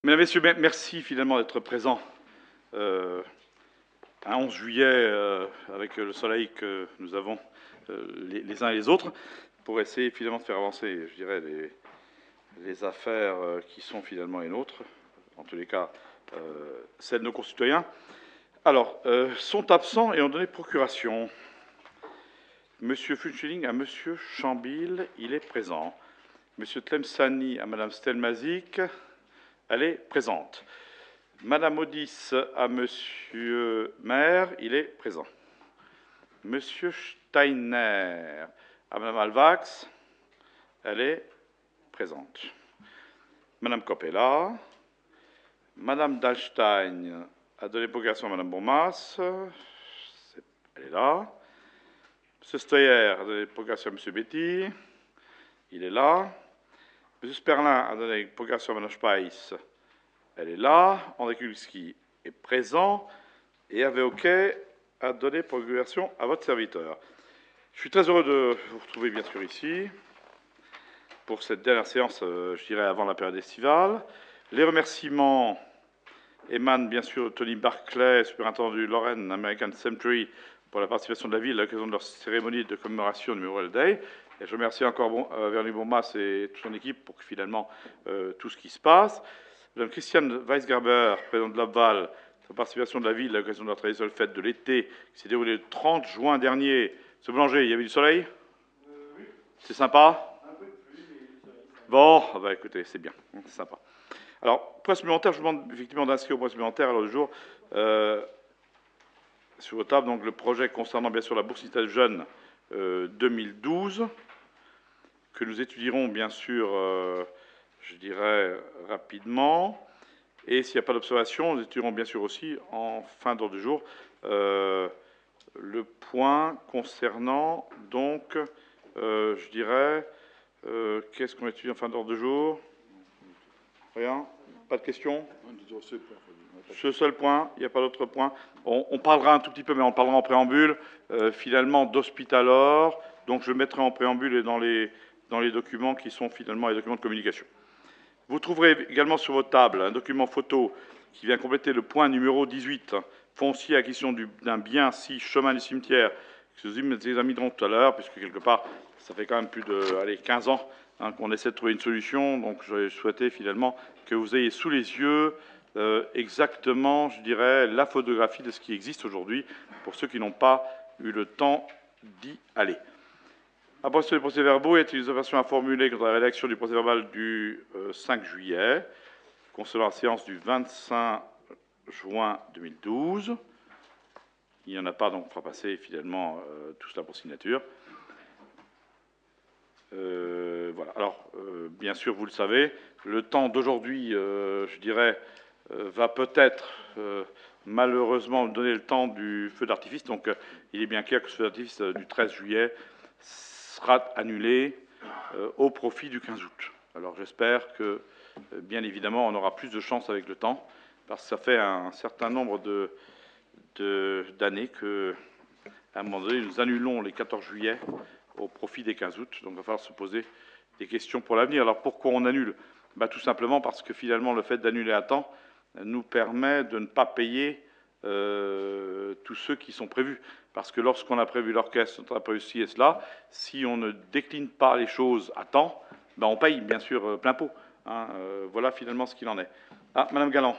Mesdames, Messieurs, merci finalement d'être présents un 11 juillet avec le soleil que nous avons les uns et les autres pour essayer finalement de faire avancer, je dirais, les affaires qui sont finalement les nôtres, en tous les cas celles de nos concitoyens. Alors, sont absents et ont donné procuration. Monsieur Funcheling à Monsieur Chambil, il est présent. Monsieur Tlemceni à Madame Stelmazik, elle est présente. Madame Audis à Monsieur Maire, il est présent. Monsieur Steiner à Madame Alvax, elle est présente. Madame Copella, Madame Dallstein a donné procuration à Madame Bourmas, elle est là. Monsieur Steyer a donné procuration à Monsieur Betty, il est là. Monsieur Sperlin a donné procuration à Madame Speiss, elle est là. André Kulski est présent. Et Hervé Hoquet a donné procuration à votre serviteur. Je suis très heureux de vous retrouver bien sûr ici pour cette dernière séance, je dirais, avant la période estivale. Les remerciements émanent bien sûr de Tony Barclay, superintendant du Lorraine American Cemetery, pour la participation de la ville à l'occasion de leur cérémonie de commémoration du Memorial Day. Et je remercie encore Véronique Bourmas et toute son équipe pour finalement tout ce qui se passe. Madame Christiane Weisgerber, présidente de l'Obval, sa participation de la ville à l'occasion de la traditionnelle fête de l'été qui s'est déroulée le 30 juin dernier. Ce boulanger, il y avait du soleil? Oui. C'est sympa? Un peu de pluie, mais du soleil. Bon, bah écoutez, c'est bien, c'est sympa. Alors, point supplémentaire, je vous demande effectivement d'inscrire au point supplémentaire à l'ordre du jour sur votre table donc le projet concernant bien sûr la bourse Italie Jeune 2012 que nous étudierons bien sûr, je dirais rapidement. Et s'il n'y a pas d'observation, nous étudierons bien sûr aussi en fin d'ordre du jour le point concernant donc, je dirais, qu'est-ce qu'on étudie en fin d'ordre du jour? Rien? Pas de questions? Ce seul point, il n'y a pas d'autre point. On parlera un tout petit peu, mais on parlera en préambule, finalement, d'Hospitalor. Donc je le mettrai en préambule et dans les documents qui sont finalement les documents de communication. Vous trouverez également sur votre table un document photo qui vient compléter le point numéro 18, foncier acquisition d'un bien 6 chemin du cimetière, que nous examinerons tout à l'heure, puisque quelque part, ça fait quand même plus de 15 ans qu'on essaie de trouver une solution. Donc je souhaitais finalement que vous ayez sous les yeux exactement, je dirais, la photographie de ce qui existe aujourd'hui, pour ceux qui n'ont pas eu le temps d'y aller. Approbation des procès-verbaux et les observations à formuler quant à la rédaction du procès-verbal du 5 juillet, concernant la séance du 25 juin 2012. Il n'y en a pas, donc on fera passer finalement tout cela pour signature. Voilà. Alors, bien sûr, vous le savez, le temps d'aujourd'hui, je dirais, va peut-être malheureusement donner le temps du feu d'artifice. Donc, il est bien clair que ce feu d'artifice du 13 juillet sera annulé au profit du 15 août. Alors, j'espère que, bien évidemment, on aura plus de chance avec le temps, parce que ça fait un certain nombre d'années que, à un moment donné, nous annulons les 14 juillet au profit des 15 août. Donc il va falloir se poser des questions pour l'avenir. Alors pourquoi on annule? Tout simplement parce que finalement le fait d'annuler à temps nous permet de ne pas payer tous ceux qui sont prévus. Parce que lorsqu'on a prévu l'orchestre, on a prévu ci et cela, si on ne décline pas les choses à temps, on paye bien sûr plein pot. Voilà finalement ce qu'il en est. Ah, Madame Galland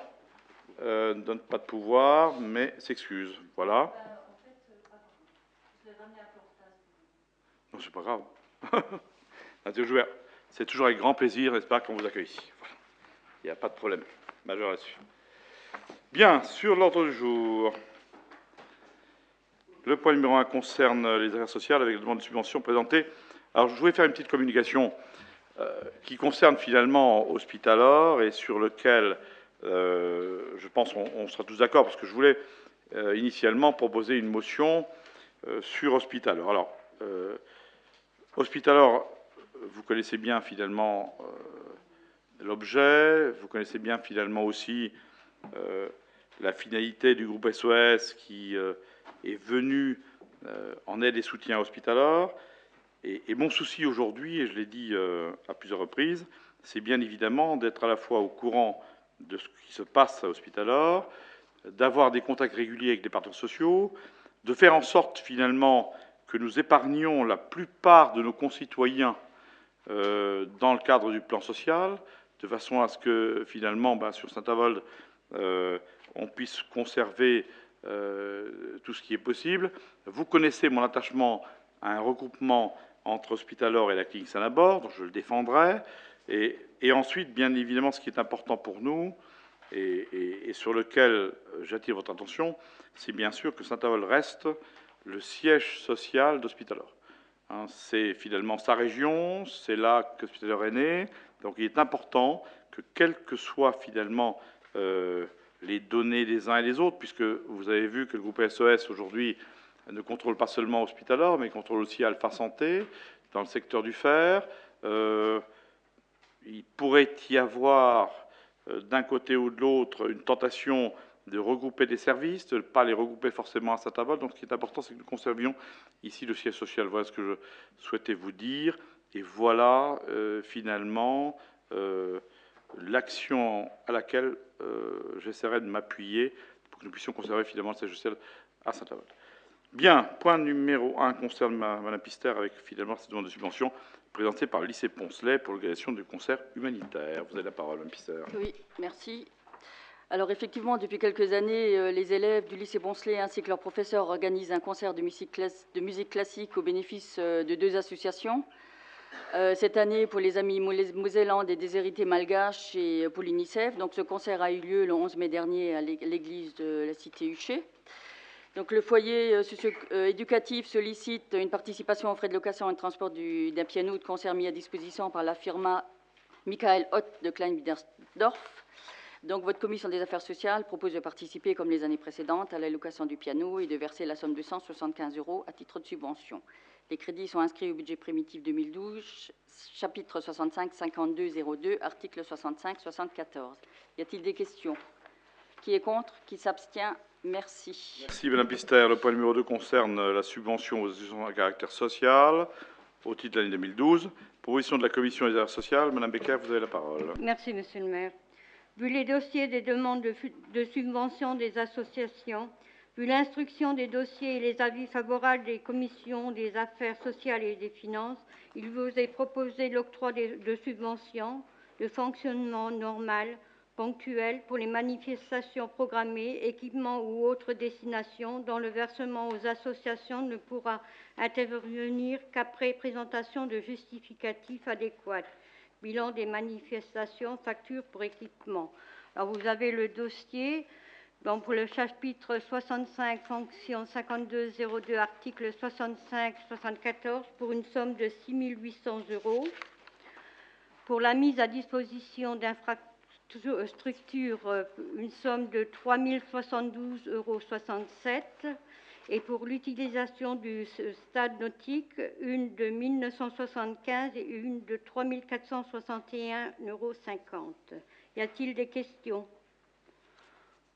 ne donne pas de pouvoir, mais s'excuse. Voilà. Non, c'est pas grave. C'est toujours avec grand plaisir, n'est-ce pas, qu'on vous accueille ici. Voilà. Il n'y a pas de problème majeur là-dessus. Bien, sur l'ordre du jour, le point numéro 1 concerne les affaires sociales avec la demande de subvention présentée. Alors, je voulais faire une petite communication qui concerne finalement Hospitalor et sur lequel, je pense, on sera tous d'accord, parce que je voulais initialement proposer une motion sur Hospitalor. Alors, Hospitalor, vous connaissez bien finalement l'objet, vous connaissez bien finalement aussi la finalité du groupe SOS qui est venu en aide et soutien à Hospitalor. Et mon souci aujourd'hui, et je l'ai dit à plusieurs reprises, c'est bien évidemment d'être à la fois au courant de ce qui se passe à Hospitalor, d'avoir des contacts réguliers avec les partenaires sociaux, de faire en sorte finalement que nous épargnions la plupart de nos concitoyens dans le cadre du plan social, de façon à ce que finalement, sur Saint-Avold, on puisse conserver tout ce qui est possible. Vous connaissez mon attachement à un regroupement entre Hospitalor et la clinique Saint-Labor, donc je le défendrai. Et ensuite, bien évidemment, ce qui est important pour nous, et sur lequel j'attire votre attention, c'est bien sûr que Saint-Avold reste le siège social d'Hospitalor. C'est finalement sa région, c'est là qu'Hospitalor est né, donc il est important que, quelles que soient finalement les données des uns et des autres, puisque vous avez vu que le groupe SOS aujourd'hui ne contrôle pas seulement Hospitalor, mais contrôle aussi Alpha Santé dans le secteur du fer. Il pourrait y avoir d'un côté ou de l'autre une tentation de regrouper des services, de ne pas les regrouper forcément à Saint-Avold. Donc ce qui est important, c'est que nous conservions ici le siège social. Voilà ce que je souhaitais vous dire. Et voilà finalement l'action à laquelle j'essaierai de m'appuyer pour que nous puissions conserver finalement le siège social à Saint-Avold. Bien, point numéro 1 concerne Mme Pister avec finalement cette demande de subvention présentée par le lycée Poncelet pour l'organisation du concert humanitaire. Vous avez la parole, Mme Pister. Oui, merci. Alors effectivement, depuis quelques années, les élèves du lycée Poncelet ainsi que leurs professeurs organisent un concert de musique classique au bénéfice de 2 associations. Cette année, pour les Amis Mosellandes et Déshérités Malgaches et pour l'UNICEF. Donc ce concert a eu lieu le 11 mai dernier à l'église de la cité Huchet. Donc le foyer éducatif sollicite une participation aux frais de location et de transport d'un piano de concert mis à disposition par la firma Michael Ott de Klein-Biedersdorf. Donc votre commission des affaires sociales propose de participer, comme les années précédentes, à la location du piano et de verser la somme de 175 € à titre de subvention. Les crédits sont inscrits au budget primitif 2012, chapitre 65-5202, article 65-74. Y a-t-il des questions? Qui est contre? Qui s'abstient? Merci. Merci, Mme Pister. Le point numéro 2 concerne la subvention aux associations à caractère social au titre de l'année 2012. Proposition de la Commission des affaires sociales. Mme Becker, vous avez la parole. Merci, Monsieur le maire. Vu les dossiers des demandes de subvention des associations, vu l'instruction des dossiers et les avis favorables des commissions des affaires sociales et des finances, il vous est proposé l'octroi de subventions de fonctionnement normal, ponctuel pour les manifestations programmées, équipements ou autres destinations dont le versement aux associations ne pourra intervenir qu'après présentation de justificatifs adéquats. Bilan des manifestations, facture pour équipement. Alors vous avez le dossier. Donc pour le chapitre 65, fonction 5202, article 65-74, pour une somme de 6 800 €. Pour la mise à disposition d'infrastructures, une somme de 3 072,67 €. Et pour l'utilisation du stade nautique, une de 1 975 et une de 3 461,50 €. Y a-t-il des questions?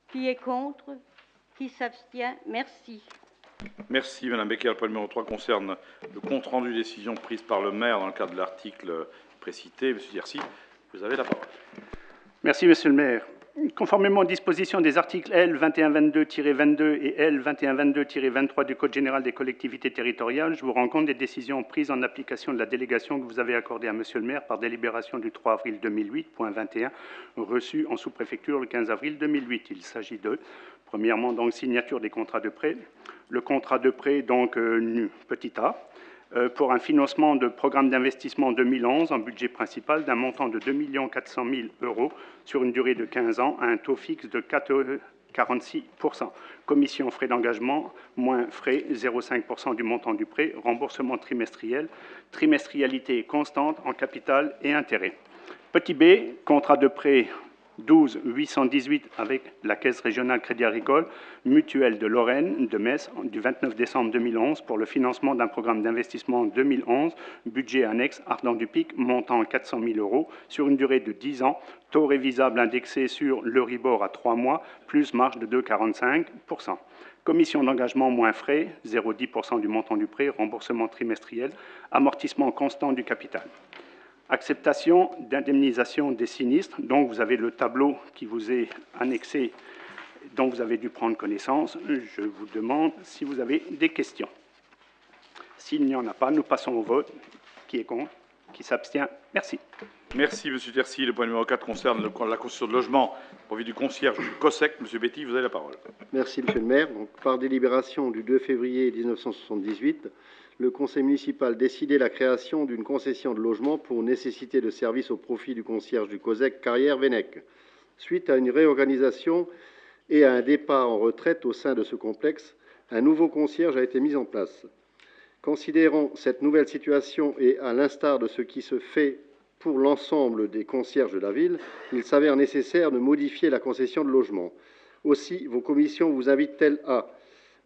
Qui est contre? Qui s'abstient? Merci. Merci, Mme Becker. Le point numéro 3 concerne le compte-rendu des décisions prises par le maire dans le cadre de l'article précité. Monsieur Dircy, vous avez la parole. Merci, Monsieur le maire. Conformément aux dispositions des articles L. 2122-22 et L. 2122-23 du Code général des collectivités territoriales, je vous rends compte des décisions prises en application de la délégation que vous avez accordée à Monsieur le maire par délibération du 3 avril 2008, point 21, reçue en sous-préfecture le 15 avril 2008. Il s'agit de, premièrement, donc, signature des contrats de prêt. Le contrat de prêt, donc, petit a, pour un financement de programme d'investissement 2011 en budget principal d'un montant de 2 400 000 € sur une durée de 15 ans à un taux fixe de 4,46%. Commission frais d'engagement moins frais 0,5% du montant du prêt, remboursement trimestriel, trimestrialité constante en capital et intérêt. Petit b, contrat de prêt 12 818 avec la Caisse régionale Crédit Agricole Mutuelle de Lorraine de Metz du 29 décembre 2011 pour le financement d'un programme d'investissement 2011, budget annexe Ardent du Pic, montant 400 000 € sur une durée de 10 ans, taux révisable indexé sur l'Euribor à 3 mois, plus marge de 2,45%. Commission d'engagement moins frais, 0,10% du montant du prêt, remboursement trimestriel, amortissement constant du capital. Acceptation d'indemnisation des sinistres. Donc, vous avez le tableau qui vous est annexé, dont vous avez dû prendre connaissance. Je vous demande si vous avez des questions. S'il n'y en a pas, nous passons au vote. Qui est contre? Qui s'abstient? Merci. Merci, M. Tercy. Le point numéro 4 concerne la construction de logements au profit du concierge du COSEC. M. Betty, vous avez la parole. Merci, Monsieur le maire. Donc, par délibération du 2 février 1978, le conseil municipal décidait la création d'une concession de logement pour nécessité de service au profit du concierge du COSEC Carrière-Vennec. Suite à une réorganisation et à un départ en retraite au sein de ce complexe, un nouveau concierge a été mis en place. Considérant cette nouvelle situation et à l'instar de ce qui se fait pour l'ensemble des concierges de la ville, il s'avère nécessaire de modifier la concession de logement. Aussi, vos commissions vous invitent-elles à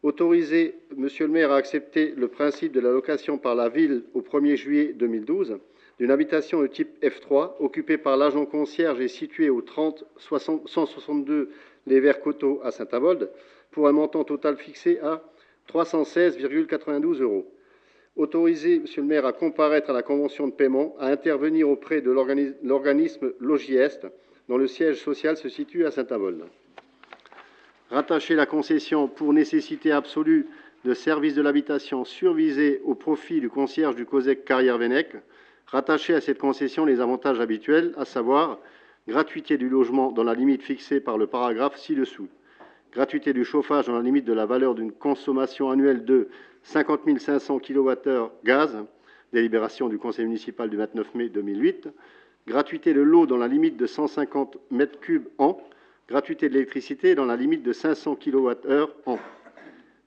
autoriser Monsieur le maire à accepter le principe de la location par la ville au 1er juillet 2012 d'une habitation de type F3 occupée par l'agent concierge et située au 30 162 Les Verts-Coteaux à Saint-Avold pour un montant total fixé à 316,92 €. Autoriser, Monsieur le maire, à comparaître à la convention de paiement, à intervenir auprès de l'organisme Logiest, dont le siège social se situe à Saint-Avold. Rattacher la concession pour nécessité absolue de service de l'habitation survisée au profit du concierge du COSEC Carrière-Vennec. Rattacher à cette concession les avantages habituels, à savoir gratuité du logement dans la limite fixée par le paragraphe ci-dessous. Gratuité du chauffage dans la limite de la valeur d'une consommation annuelle de 50 500 kWh gaz, délibération du conseil municipal du 29 mai 2008, gratuité de l'eau dans la limite de 150 m3 an, gratuité de l'électricité dans la limite de 500 kWh an.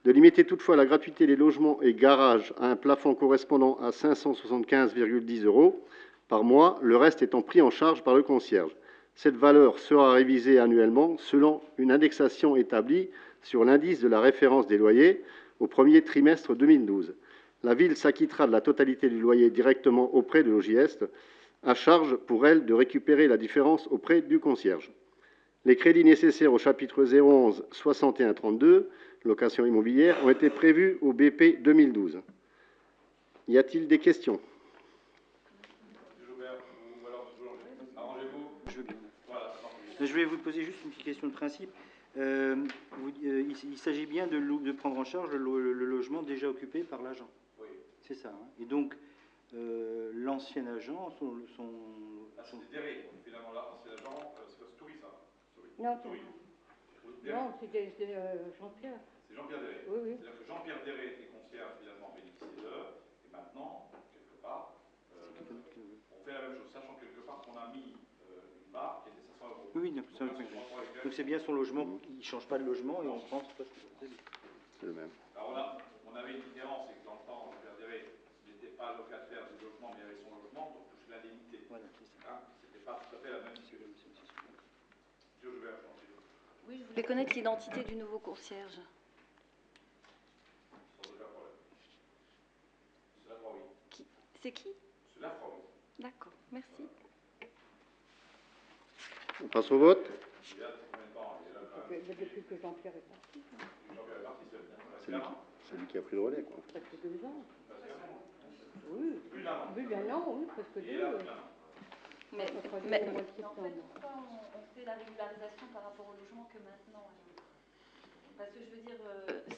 De limiter toutefois la gratuité des logements et garages à un plafond correspondant à 575,10 € par mois, le reste étant pris en charge par le concierge. Cette valeur sera révisée annuellement selon une indexation établie sur l'indice de la référence des loyers au premier trimestre 2012. La ville s'acquittera de la totalité du loyer directement auprès de l'OJST, à charge pour elle de récupérer la différence auprès du concierge. Les crédits nécessaires au chapitre 011 61 32, location immobilière, ont été prévus au BP 2012. Y a-t-il des questions? Je vais vous poser juste une petite question de principe. Il s'agit bien de prendre en charge le logement déjà occupé par l'agent. Oui. C'est ça. Hein. Et donc, l'ancien agent, C'est Déré, finalement, l'ancien agent, c'est Toury, ça. Non, c'était Jean-Pierre. C'est Jean-Pierre Déré. Oui, oui. C'est-à-dire que Jean-Pierre Déré était concierge, finalement, bénéficié d'eux, et maintenant, quelque part, on fait la même chose, sachant quelque part qu'on a mis une barre qui était 500 €. Oui, donc c'est bien son logement, il ne change pas de logement et on prend. C'est le même. Alors on avait une différence, c'est que dans le temps, Jean-Pierre Déré n'était pas locataire du logement, mais il avait son logement, donc touche l'indemnité. Voilà, c'est ça. C'était pas tout à fait la même situation. Oui, je voulais connaître l'identité du nouveau concierge. C'est qui? C'est la France. D'accord, merci. On passe au vote. Depuis que Jean-Pierre est parti. C'est lui qui a pris le relais, quoi. Presque 2 ans. Oui, plus d'un an, oui, presque 2 ans. Mais pourquoi on fait la régularisation par rapport au logement que maintenant? Parce que je veux dire,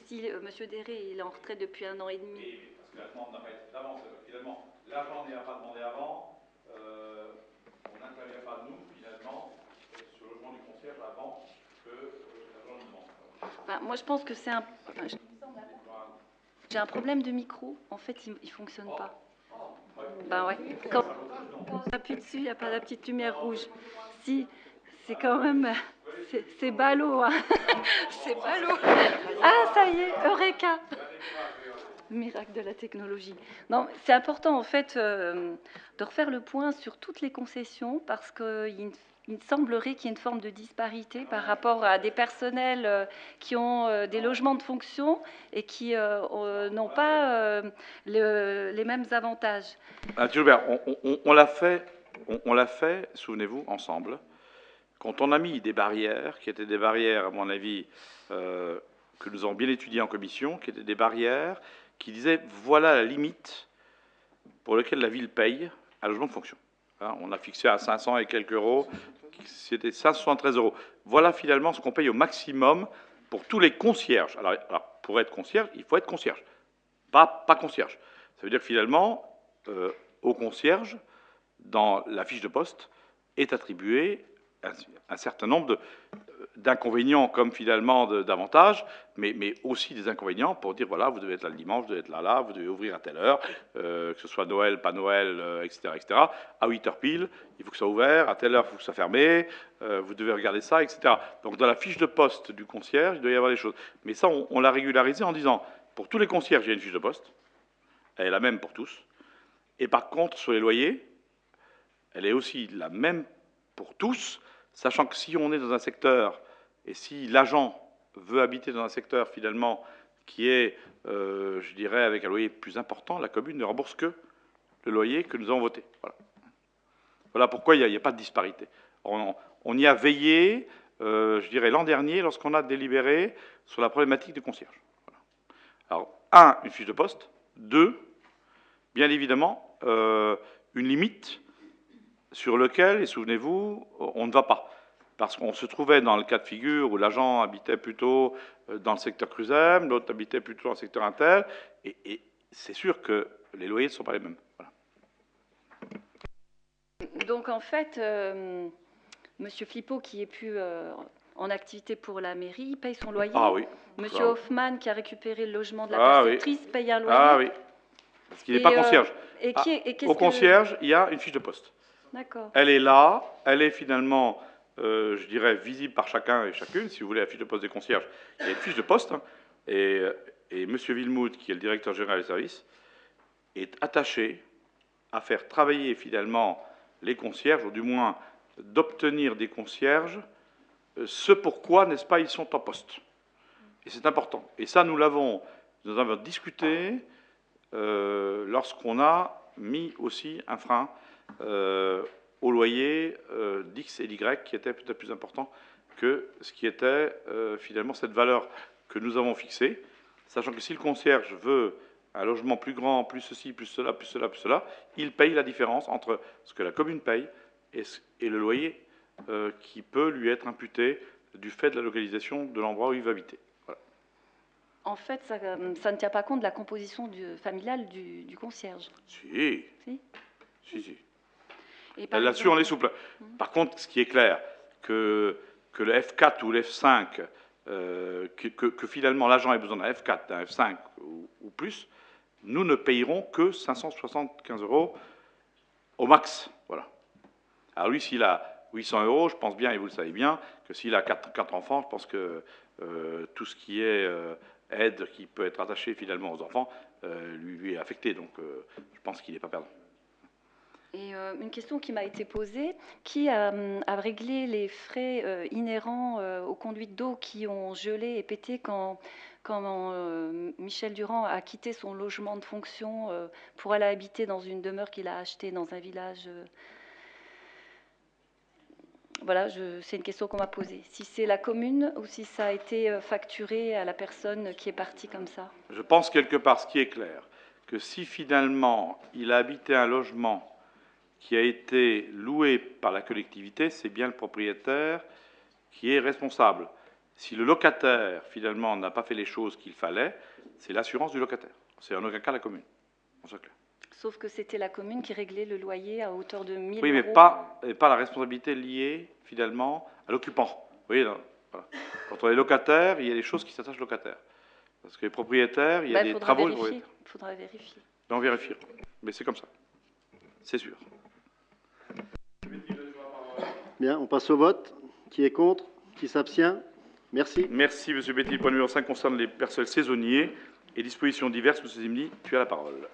si M. Déré il est en retraite depuis 1 an et demi. Oui, parce que la demande n'a pas été d'avance. Finalement, l'agent n'a pas demandé avant, on n'intervient pas, nous, finalement, sur le logement du concierge avant que l'agent le demande. Enfin, moi, je pense que c'est un... J'ai un problème de micro. En fait, il ne fonctionne pas. Ben ouais. Quand on appuie dessus, il n'y a pas la petite lumière rouge. Si, c'est quand même... C'est ballot, hein. C'est ballot. Ah, ça y est, Eureka. Miracle de la technologie. Non, c'est important, en fait, de refaire le point sur toutes les concessions parce qu'il me semblerait qu'il y ait une forme de disparité par rapport à des personnels qui ont des logements de fonction et qui n'ont pas les mêmes avantages. Monsieur Joubert, on l'a fait, souvenez-vous, ensemble. Quand on a mis des barrières, qui étaient des barrières, à mon avis, que nous avons bien étudiées en commission, qui étaient des barrières qui disaient voilà la limite pour laquelle la ville paye un logement de fonction. Hein, on a fixé à 500 et quelques euros, c'était 573 euros. Voilà finalement ce qu'on paye au maximum pour tous les concierges. Alors, pour être concierge, il faut être concierge, pas concierge. Ça veut dire que finalement, au concierge, dans la fiche de poste, est attribué un certain nombre d'inconvénients comme finalement d'avantages, mais aussi des inconvénients pour dire, voilà, vous devez être là le dimanche, vous devez être là, vous devez ouvrir à telle heure, que ce soit Noël, pas Noël, etc., à 8h pile, il faut que ça soit ouvert, à telle heure, il faut que ça soit fermé, vous devez regarder ça, etc. Donc dans la fiche de poste du concierge, il doit y avoir des choses. Mais ça, on l'a régularisé en disant, pour tous les concierges, il y a une fiche de poste, elle est la même pour tous, et par contre, sur les loyers, elle est aussi la même pour tous, sachant que si on est dans un secteur, et si l'agent veut habiter dans un secteur finalement qui est, je dirais, avec un loyer plus important, la commune ne rembourse que le loyer que nous avons voté. Voilà, voilà pourquoi il n'y a pas de disparité. On y a veillé, je dirais, l'an dernier, lorsqu'on a délibéré sur la problématique du concierge. Voilà. Alors, 1, une fiche de poste. 2, bien évidemment, une limite sur lequel, et souvenez-vous, on ne va pas. Parce qu'on se trouvait dans le cas de figure où l'agent habitait plutôt dans le secteur Cruzem, l'autre habitait plutôt dans le secteur Intel, et c'est sûr que les loyers ne sont pas les mêmes. Voilà. Donc en fait, Monsieur Flippo, qui est plus en activité pour la mairie, il paye son loyer. Ah oui. Monsieur Hoffman, qui a récupéré le logement de la perceptrice, oui. paye un loyer. Ah oui. Parce qu'il n'est pas concierge. Au concierge, il y a une fiche de poste. D'accord. Elle est là, elle est finalement, je dirais, visible par chacun et chacune. Si vous voulez la fiche de poste des concierges, il y a une fiche de poste. Hein, et M. Villemoud, qui est le directeur général des services, est attaché à faire travailler finalement les concierges, ou du moins d'obtenir des concierges ce pourquoi, n'est-ce pas, ils sont en poste. Et c'est important. Et ça, nous avons discuté lorsqu'on a mis aussi un frein au loyer d'X et d'Y, qui était peut-être plus important que ce qui était finalement cette valeur que nous avons fixée, sachant que si le concierge veut un logement plus grand, plus ceci, plus cela, plus cela, plus cela, il paye la différence entre ce que la commune paye et le loyer qui peut lui être imputé du fait de la localisation de l'endroit où il va habiter. Voilà. En fait, ça ne tient pas compte de la composition familiale du concierge. Si. Si. Là-dessus, on est souple. Par contre, ce qui est clair, que le F4 ou le F5, que finalement l'agent ait besoin d'un F4, d'un F5 ou plus, nous ne payerons que 575 € au max. Voilà. Alors lui, s'il a 800 €, je pense bien, et vous le savez bien, que s'il a 4 enfants, je pense que tout ce qui est aide qui peut être attachée finalement aux enfants lui est affecté. Donc je pense qu'il n'est pas perdant. Et une question qui m'a été posée, qui a réglé les frais inhérents aux conduites d'eau qui ont gelé et pété quand Michel Durand a quitté son logement de fonction pour aller habiter dans une demeure qu'il a achetée dans un village Voilà, c'est une question qu'on m'a posée. Si c'est la commune ou si ça a été facturé à la personne qui est partie comme ça. Je pense quelque part, ce qui est clair, que si finalement il a habité un logement qui a été loué par la collectivité, c'est bien le propriétaire qui est responsable. Si le locataire, finalement, n'a pas fait les choses qu'il fallait, c'est l'assurance du locataire. C'est en aucun cas la commune. Sauf que c'était la commune qui réglait le loyer à hauteur de 1 000 €. Oui, mais pas la responsabilité liée, finalement, à l'occupant. Vous voyez, là, voilà. Quand on est locataire, il y a des choses qui s'attachent au locataire. Parce que les propriétaires, il y a des travaux... Il faudra vérifier. On vérifie. Mais c'est comme ça. C'est sûr. Bien, on passe au vote. Qui est contre? Qui s'abstient? Merci. Merci, M. Betty. Le point numéro 5 concerne les personnels saisonniers et dispositions diverses. M. Zimny, tu as la parole.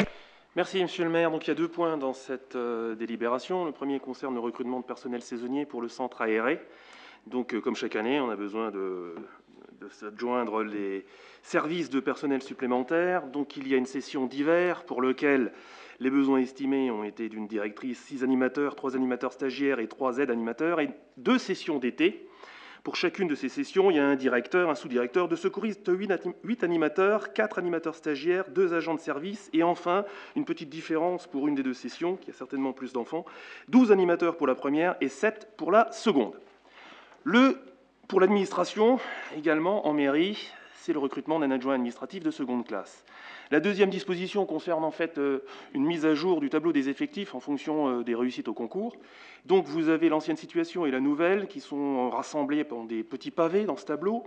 Merci, Monsieur le maire. Donc, il y a 2 points dans cette délibération. Le premier concerne le recrutement de personnel saisonnier pour le centre aéré. Donc, comme chaque année, on a besoin de s'adjoindre les services de personnel supplémentaires. Donc, il y a une session d'hiver pour laquelle les besoins estimés ont été d'une directrice, 6 animateurs, 3 animateurs stagiaires et 3 aides animateurs, et 2 sessions d'été Pour chacune de ces sessions, il y a un directeur, un sous-directeur, 2 secouristes, 8 animateurs, 4 animateurs stagiaires, 2 agents de service, et enfin, une petite différence pour une des 2 sessions, qui a certainement plus d'enfants, 12 animateurs pour la première et 7 pour la seconde. Pour l'administration, également, en mairie, c'est le recrutement d'un adjoint administratif de seconde classe. La deuxième disposition concerne en fait une mise à jour du tableau des effectifs en fonction des réussites au concours. Donc vous avez l'ancienne situation et la nouvelle qui sont rassemblées dans des petits pavés dans ce tableau,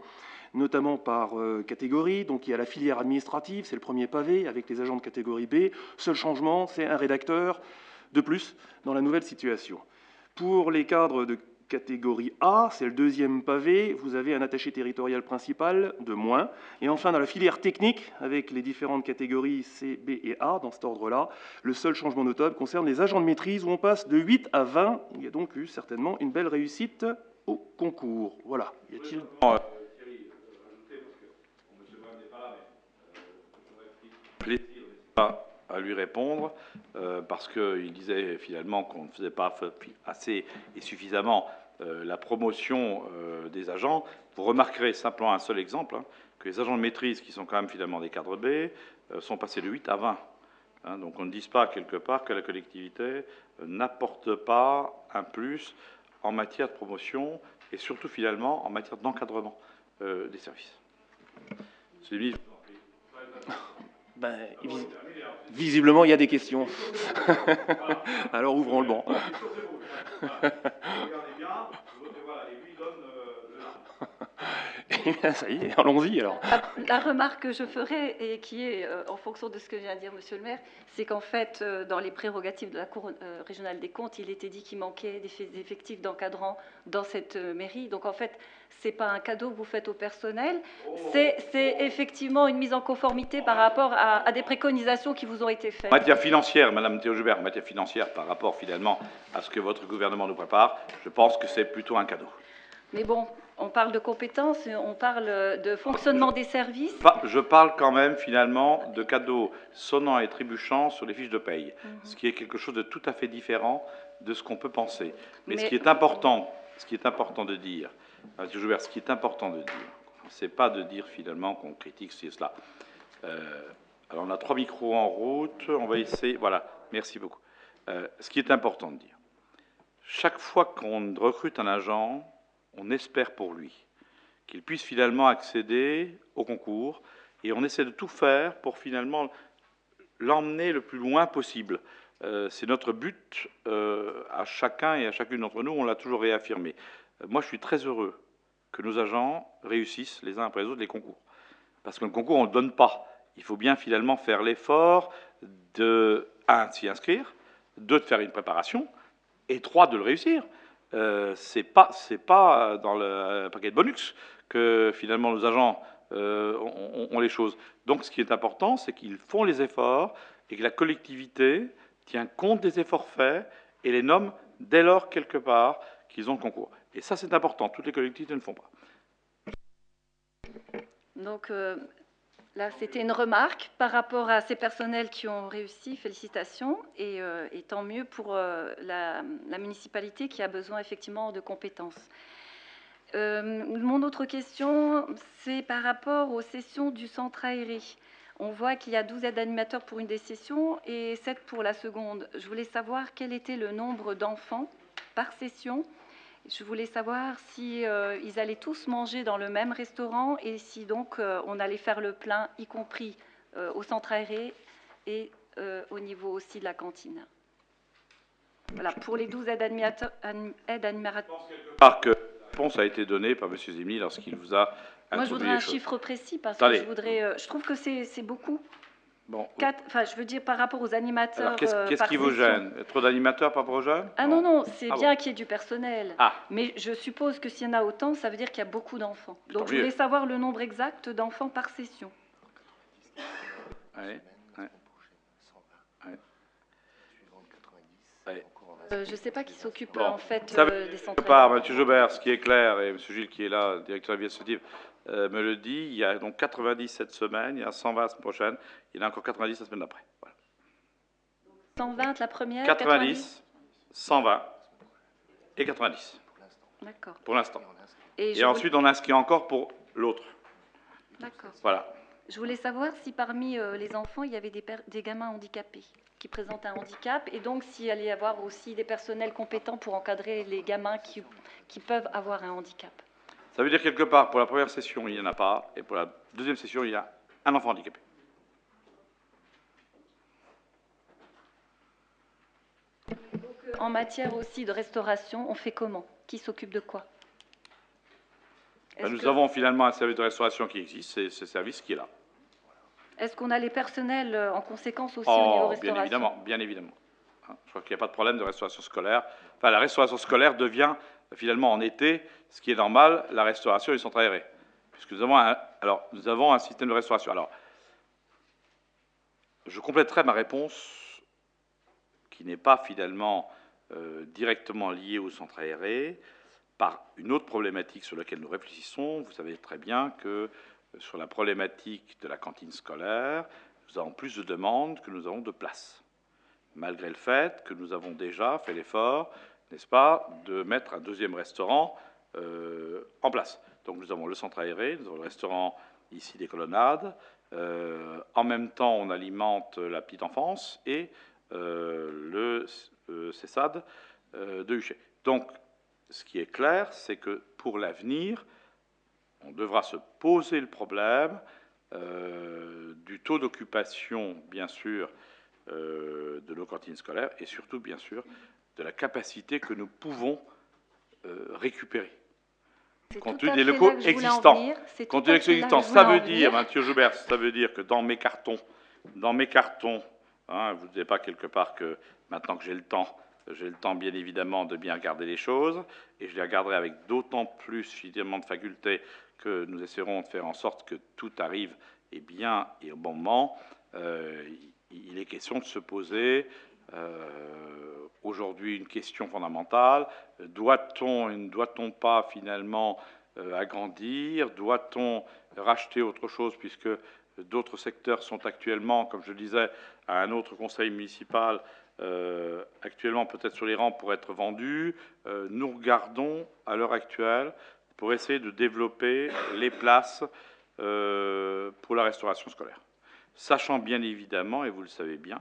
notamment par catégorie. Donc il y a la filière administrative, c'est le premier pavé avec les agents de catégorie B. Seul changement, c'est un rédacteur de plus dans la nouvelle situation. Pour les cadres de catégorie A, c'est le deuxième pavé, vous avez un attaché territorial principal de moins. Et enfin, dans la filière technique, avec les différentes catégories C, B et A, dans cet ordre-là, le seul changement notable concerne les agents de maîtrise, où on passe de 8 à 20. Il y a donc eu certainement une belle réussite au concours. Voilà. Y a-t-il... À lui répondre, parce qu'il disait finalement qu'on ne faisait pas assez et suffisamment la promotion des agents. Vous remarquerez simplement un seul exemple, que les agents de maîtrise, qui sont quand même finalement des cadres B, sont passés de 8 à 20. Donc on ne dise pas quelque part que la collectivité n'apporte pas un plus en matière de promotion et surtout finalement en matière d'encadrement des services. Monsieur le ministre, Ben, visiblement, il y a des questions. Alors, ouvrons le banc. regardez bien, votre voilà, et lui donne Eh bien, ça y est, allons-y alors. La remarque que je ferai, et qui est en fonction de ce que vient de dire Monsieur le maire, c'est qu'en fait, dans les prérogatives de la Cour régionale des comptes, il était dit qu'il manquait d'effectifs d'encadrants dans cette mairie. Donc en fait, c'est pas un cadeau que vous faites au personnel, c'est effectivement une mise en conformité par rapport à des préconisations qui vous ont été faites. En matière financière, Madame Théo-Joubert, en matière financière, par rapport finalement à ce que votre gouvernement nous prépare, je pense que c'est plutôt un cadeau. Mais bon, on parle de compétences, on parle de fonctionnement des services. Je parle quand même finalement de cadeaux sonnants et trébuchants sur les fiches de paye, ce qui est quelque chose de tout à fait différent de ce qu'on peut penser. Mais ce qui est important de dire, Monsieur Joubert, ce qui est important de dire, c'est pas de dire finalement qu'on critique ceci et cela. Alors on a 3 micros en route, on va essayer, voilà, merci beaucoup. Ce qui est important de dire, chaque fois qu'on recrute un agent, on espère pour lui qu'il puisse finalement accéder au concours et on essaie de tout faire pour finalement l'emmener le plus loin possible. C'est notre but à chacun et à chacune d'entre nous, on l'a toujours réaffirmé. Moi, je suis très heureux que nos agents réussissent les uns après les autres les concours. Parce que le concours, on ne le donne pas. Il faut bien finalement faire l'effort de, 1, s'y inscrire, 2, de faire une préparation, et 3, de le réussir. C'est pas dans le paquet de bonus que finalement nos agents ont les choses. Donc ce qui est important, c'est qu'ils font les efforts et que la collectivité tient compte des efforts faits et les nomme dès lors quelque part qu'ils ont le concours. Et ça, c'est important. Toutes les collectivités ne le font pas. Donc là, c'était une remarque par rapport à ces personnels qui ont réussi. Félicitations. Et tant mieux pour la municipalité qui a besoin effectivement de compétences. Mon autre question, c'est par rapport aux sessions du centre aéré. On voit qu'il y a 12 aides animateurs pour une des sessions et 7 pour la seconde. Je voulais savoir quel était le nombre d'enfants par session. Je voulais savoir si ils allaient tous manger dans le même restaurant et si donc on allait faire le plein, y compris au centre aéré et au niveau aussi de la cantine. Voilà, pour les 12 aides animateurs. Que la réponse a été donnée par M. Zimny lorsqu'il vous a introduit. Moi, je voudrais un chiffre précis parce que je trouve que c'est beaucoup. Bon. 4, enfin, je veux dire par rapport aux animateurs. Qu'est-ce qui vous gêne? Trop d'animateurs par rapport aux jeunes? Ah non, c'est bien qu'il y ait du personnel. Ah. Mais je suppose que s'il y en a autant, ça veut dire qu'il y a beaucoup d'enfants. Donc je mieux. voulais savoir le nombre exact d'enfants par session. Oui. Je ne sais pas qui s'occupe Bon. en fait des centres. Par M. Joubert, ce qui est clair, et M. Gilles qui est là, directeur administratif, me le dit, il y a donc 90 cette semaine, il y a 120 la semaine prochaine, il y en a encore 90 la semaine d'après. Voilà. 120 la première, 90, 120 et 90. D'accord. Pour l'instant. Et ensuite, on inscrit encore pour l'autre. D'accord. Voilà. Je voulais savoir si parmi les enfants, il y avait des gamins handicapés qui présentent un handicap, et donc s'il allait y avoir aussi des personnels compétents pour encadrer les gamins qui peuvent avoir un handicap. Ça veut dire quelque part, pour la première session, il n'y en a pas, et pour la deuxième session, il y a un enfant handicapé. En matière aussi de restauration, on fait comment? Qui s'occupe de quoi? Nous avons finalement un service de restauration qui existe, c'est ce service qui est là. Est-ce qu'on a les personnels en conséquence aussi au niveau restauration? Bien évidemment, bien évidemment. Je crois qu'il n'y a pas de problème de restauration scolaire. Enfin, la restauration scolaire devient finalement en été, ce qui est normal, la restauration et les centres aérés. Puisque nous avons un système de restauration. Alors, je compléterai ma réponse qui n'est pas finalement directement liée au centre aéré par une autre problématique sur laquelle nous réfléchissons. Vous savez très bien que sur la problématique de la cantine scolaire, nous avons plus de demandes que nous avons de places. Malgré le fait que nous avons déjà fait l'effort, n'est-ce pas, de mettre un deuxième restaurant en place. Donc nous avons le centre aéré, nous avons le restaurant ici des Colonnades. En même temps, on alimente la petite enfance et le CESAD de Huchet. Donc, ce qui est clair, c'est que pour l'avenir, on devra se poser le problème du taux d'occupation, bien sûr, de nos cantines scolaires et surtout, bien sûr, de la capacité que nous pouvons récupérer. Compte tenu des locaux existants. Compte tenu des locaux existants, ça veut dire, Mathieu Joubert, ça veut dire que dans mes cartons, hein, vous ne dites pas quelque part que maintenant que j'ai le temps bien évidemment de bien regarder les choses, et je les regarderai avec d'autant plus suffisamment de faculté que nous essaierons de faire en sorte que tout arrive et bien et au bon moment. Il est question de se poser aujourd'hui une question fondamentale. Doit-on pas finalement agrandir? Doit-on racheter autre chose puisque d'autres secteurs sont actuellement, comme je le disais, à un autre conseil municipal, actuellement peut-être sur les rangs pour être vendus? Nous regardons à l'heure actuelle pour essayer de développer les places pour la restauration scolaire. Sachant bien évidemment, et vous le savez bien,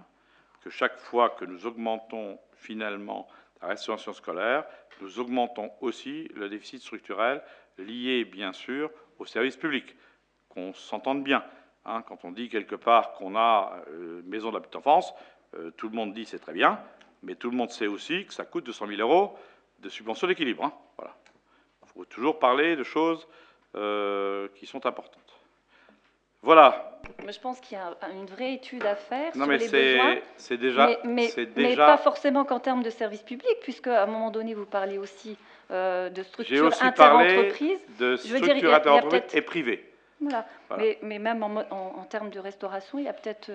que chaque fois que nous augmentons finalement la restauration scolaire, nous augmentons aussi le déficit structurel lié bien sûr au service public. Qu'on s'entende bien. Hein, quand on dit quelque part qu'on a maison de la petite enfance, tout le monde dit c'est très bien, mais tout le monde sait aussi que ça coûte 200 000 € de subvention d'équilibre. Hein, voilà. Il faut toujours parler de choses qui sont importantes. Voilà. Mais je pense qu'il y a une vraie étude à faire non, sur mais les besoins. C'est déjà, mais pas forcément qu'en termes de service public, puisque à un moment donné, vous parliez aussi de structures interentreprises. De structures interentreprises et privées. Voilà. Mais même en termes de restauration, il y a peut-être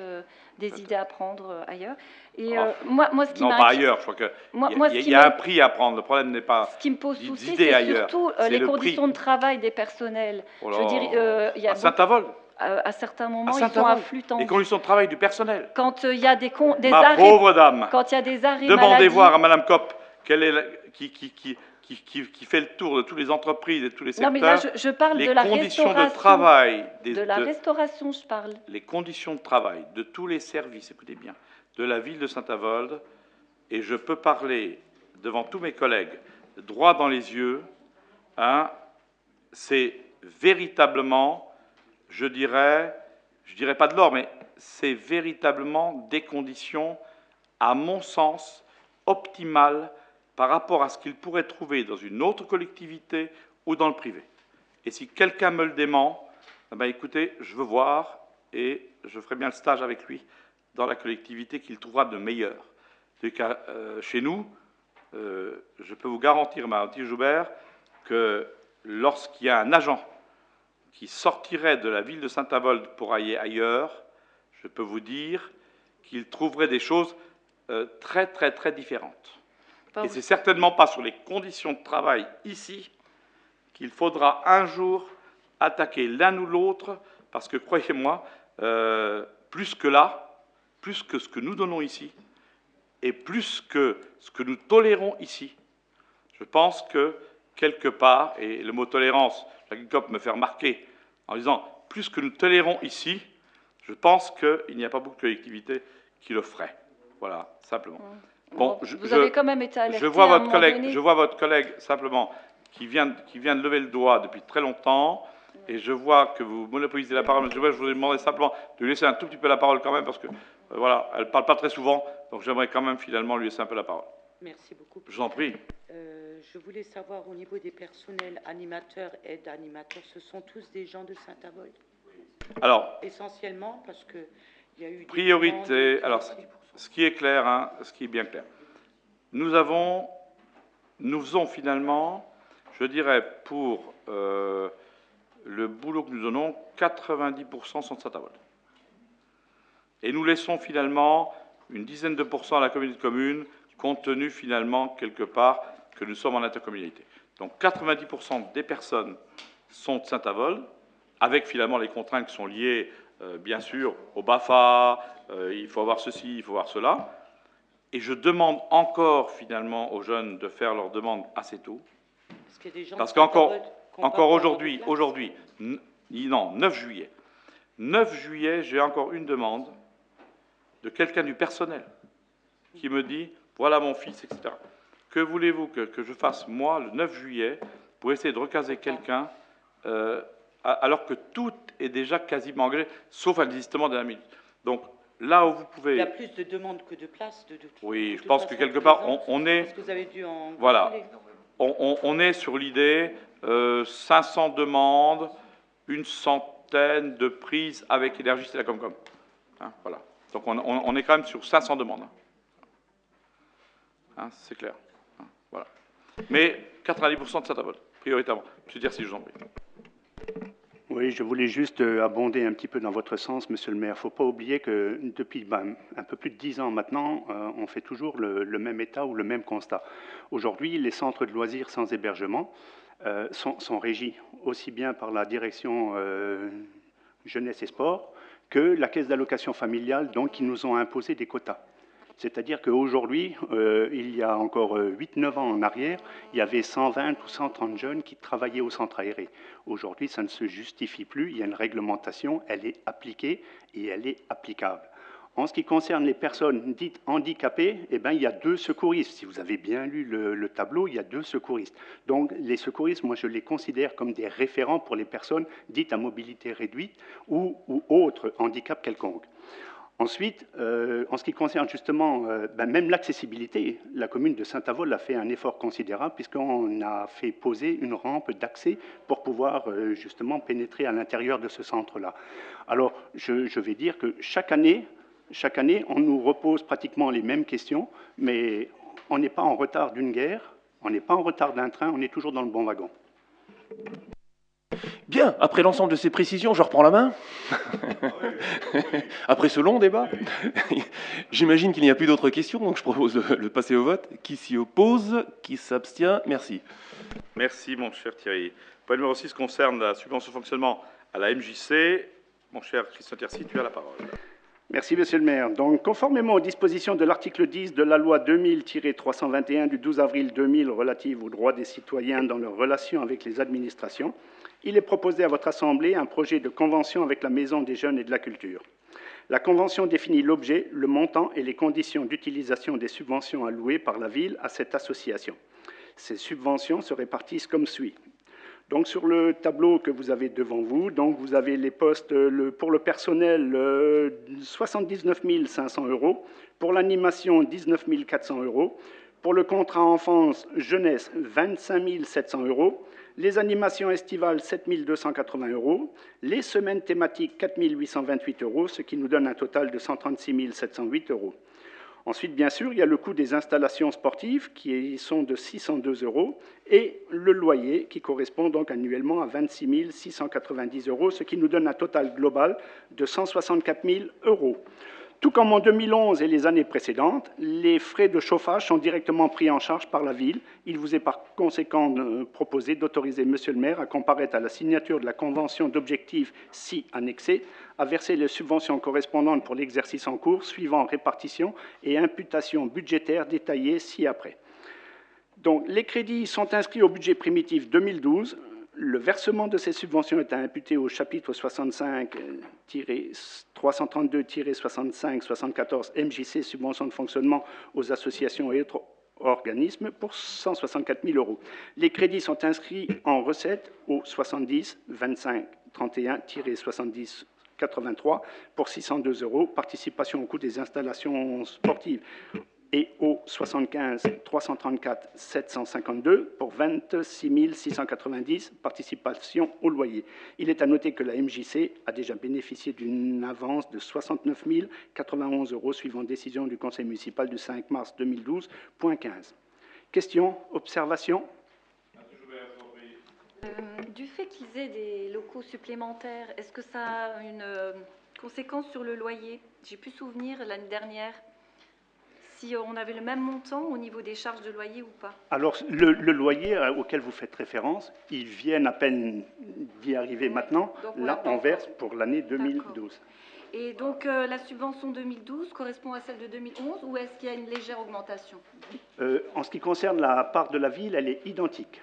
des idées à prendre ailleurs. Et moi, ce qui non, pas ailleurs. Je crois qu'il y a un prix à prendre. Le problème n'est pas ce qui me pose souci, c'est surtout les conditions de travail des personnels. Je dirais, il y a à Saint-Avold. À certains moments, ils sont à flux tendu. Les conditions de travail du personnel. Quand il y a des Ma arrêts, pauvre dame. Quand il y a des arrêts demandez voir à Madame Kopp quelle est qui fait le tour de toutes les entreprises et tous les secteurs. Non, mais là, je parle de la conditions de travail. De la restauration, je parle. Les conditions de travail de tous les services, écoutez bien, de la ville de Saint-Avold, et je peux parler devant tous mes collègues, droit dans les yeux, hein, c'est véritablement, je dirais pas de l'or, mais c'est véritablement des conditions, à mon sens, optimales par rapport à ce qu'il pourrait trouver dans une autre collectivité ou dans le privé. Et si quelqu'un me le dément, eh bien, écoutez, je veux voir et je ferai bien le stage avec lui dans la collectivité qu'il trouvera de meilleure. Chez nous, je peux vous garantir, Mathieu Joubert, que lorsqu'il y a un agent qui sortirait de la ville de Saint-Avold pour aller ailleurs, je peux vous dire qu'il trouverait des choses très, très, très différentes. Et ce n'est certainement pas sur les conditions de travail ici qu'il faudra un jour attaquer l'un ou l'autre, parce que, croyez-moi, plus que là, plus que ce que nous donnons ici, et plus que ce que nous tolérons ici, je pense que quelque part, et le mot tolérance, Jacques Copp me fait remarquer en disant « plus que nous tolérons ici, je pense qu'il n'y a pas beaucoup de collectivités qui le feraient. » Voilà, simplement. Bon, vous avez quand même été alerté je vois à un votre moment collègue, donné. je vois votre collègue simplement qui vient de lever le doigt depuis très longtemps, et je vois que vous monopolisez la parole. Monsieur, je voudrais demander simplement de lui laisser un tout petit peu la parole quand même, parce que voilà, elle ne parle pas très souvent, donc j'aimerais quand même finalement lui laisser un peu la parole. Merci beaucoup. Je vous en prie. Je voulais savoir au niveau des personnels animateurs, aides animateurs, ce sont tous des gens de Saint-Avold? Alors, essentiellement, parce que il y a eu des priorité. demandes, Alors, ce qui est clair, hein, ce qui est bien clair. Nous faisons finalement, je dirais, pour le boulot que nous donnons, 90% sont de Saint-Avold. Et nous laissons finalement une dizaine de pourcents à la communauté de communes, compte tenu finalement, quelque part, que nous sommes en intercommunalité. Donc 90% des personnes sont de Saint-Avold, avec finalement les contraintes qui sont liées, bien sûr, au BAFA, il faut avoir ceci, il faut avoir cela. Et je demande encore finalement aux jeunes de faire leurs demandes assez tôt. Parce qu'encore aujourd'hui, 9 juillet. 9 juillet, j'ai encore une demande de quelqu'un du personnel qui me dit « voilà mon fils », etc. Que voulez-vous que je fasse, moi, le 9 juillet, pour essayer de recaser quelqu'un, alors que tout est déjà quasiment engagé, sauf un désistement de la minute. Donc, là où vous pouvez... Il y a plus de demandes que de places. Oui, je pense que quelque part, on est... Parce que vous avez dû en... Voilà. On est sur l'idée, 500 demandes, une centaine de prises avec Énergie Télécom. Hein, voilà. Donc on est quand même sur 500 demandes. Hein, c'est clair. Hein, voilà. Mais 90% de Saint-Avold, prioritairement. Monsieur Thiercy, je vous en prie. Oui, je voulais juste abonder un petit peu dans votre sens, monsieur le maire. Il ne faut pas oublier que depuis un peu plus de 10 ans maintenant, on fait toujours le même état ou le même constat. Aujourd'hui, les centres de loisirs sans hébergement sont régis aussi bien par la direction jeunesse et sport que la caisse d'allocation familiale, donc qui nous ont imposé des quotas. C'est-à-dire qu'aujourd'hui, il y a encore 8-9 ans en arrière, il y avait 120 ou 130 jeunes qui travaillaient au centre aéré. Aujourd'hui, ça ne se justifie plus. Il y a une réglementation, elle est appliquée et elle est applicable. En ce qui concerne les personnes dites handicapées, eh bien, il y a 2 secouristes. Si vous avez bien lu le tableau, il y a 2 secouristes. Donc, les secouristes, moi, je les considère comme des référents pour les personnes dites à mobilité réduite ou autres handicaps quelconques. Ensuite, en ce qui concerne justement même l'accessibilité, la commune de Saint-Avold a fait un effort considérable puisqu'on a fait poser une rampe d'accès pour pouvoir justement pénétrer à l'intérieur de ce centre-là. Alors, je vais dire que chaque année, on nous repose pratiquement les mêmes questions, mais on n'est pas en retard d'une guerre, on n'est pas en retard d'un train, on est toujours dans le bon wagon. Bien, après l'ensemble de ces précisions, je reprends la main. Après ce long débat, j'imagine qu'il n'y a plus d'autres questions, donc je propose de passer au vote. Qui s'y oppose? Qui s'abstient? Merci. Merci, mon cher Thierry. Point numéro 6 concerne la subvention de fonctionnement à la MJC. Mon cher Christian Thiercy, tu as la parole. Merci, monsieur le maire. Donc, conformément aux dispositions de l'article 10 de la loi 2000-321 du 12 avril 2000 relative aux droits des citoyens dans leurs relations avec les administrations, il est proposé à votre Assemblée un projet de convention avec la Maison des Jeunes et de la Culture. La convention définit l'objet, le montant et les conditions d'utilisation des subventions allouées par la ville à cette association. Ces subventions se répartissent comme suit. Donc, sur le tableau que vous avez devant vous, donc vous avez les postes pour le personnel 79 500 €, pour l'animation 19 400 €, pour le contrat enfance jeunesse 25 700 €, les animations estivales 7 280 €, les semaines thématiques 4 828 €, ce qui nous donne un total de 136 708 €. Ensuite, bien sûr, il y a le coût des installations sportives qui sont de 602 € et le loyer qui correspond donc annuellement à 26 690 €, ce qui nous donne un total global de 164 000 €. Tout comme en 2011 et les années précédentes, les frais de chauffage sont directement pris en charge par la ville. Il vous est par conséquent proposé d'autoriser monsieur le maire à comparaître à la signature de la convention d'objectifs ci annexée, à verser les subventions correspondantes pour l'exercice en cours, suivant répartition et imputation budgétaire détaillée ci-après. Donc, les crédits sont inscrits au budget primitif 2012. Le versement de ces subventions est imputé au chapitre 65-332-65-74 MJC, subventions de fonctionnement aux associations et autres organismes, pour 164 000 euros. Les crédits sont inscrits en recettes au 70-25-31-70-83 pour 602 euros, participation au coût des installations sportives, et au 75-334-752 pour 26 690, participation au loyer. Il est à noter que la MJC a déjà bénéficié d'une avance de 69 091 euros suivant décision du Conseil municipal du 5 mars 2012, point 15. Questions, observations? Du fait qu'ils aient des locaux supplémentaires, est-ce que ça a une conséquence sur le loyer? J'ai pu souvenir l'année dernière si on avait le même montant au niveau des charges de loyer ou pas. Alors, le loyer auquel vous faites référence, ils viennent à peine d'y arriver maintenant. Là, on verse pour l'année 2012. Et donc, la subvention 2012 correspond à celle de 2011 ou est-ce qu'il y a une légère augmentation? En ce qui concerne la part de la ville, elle est identique.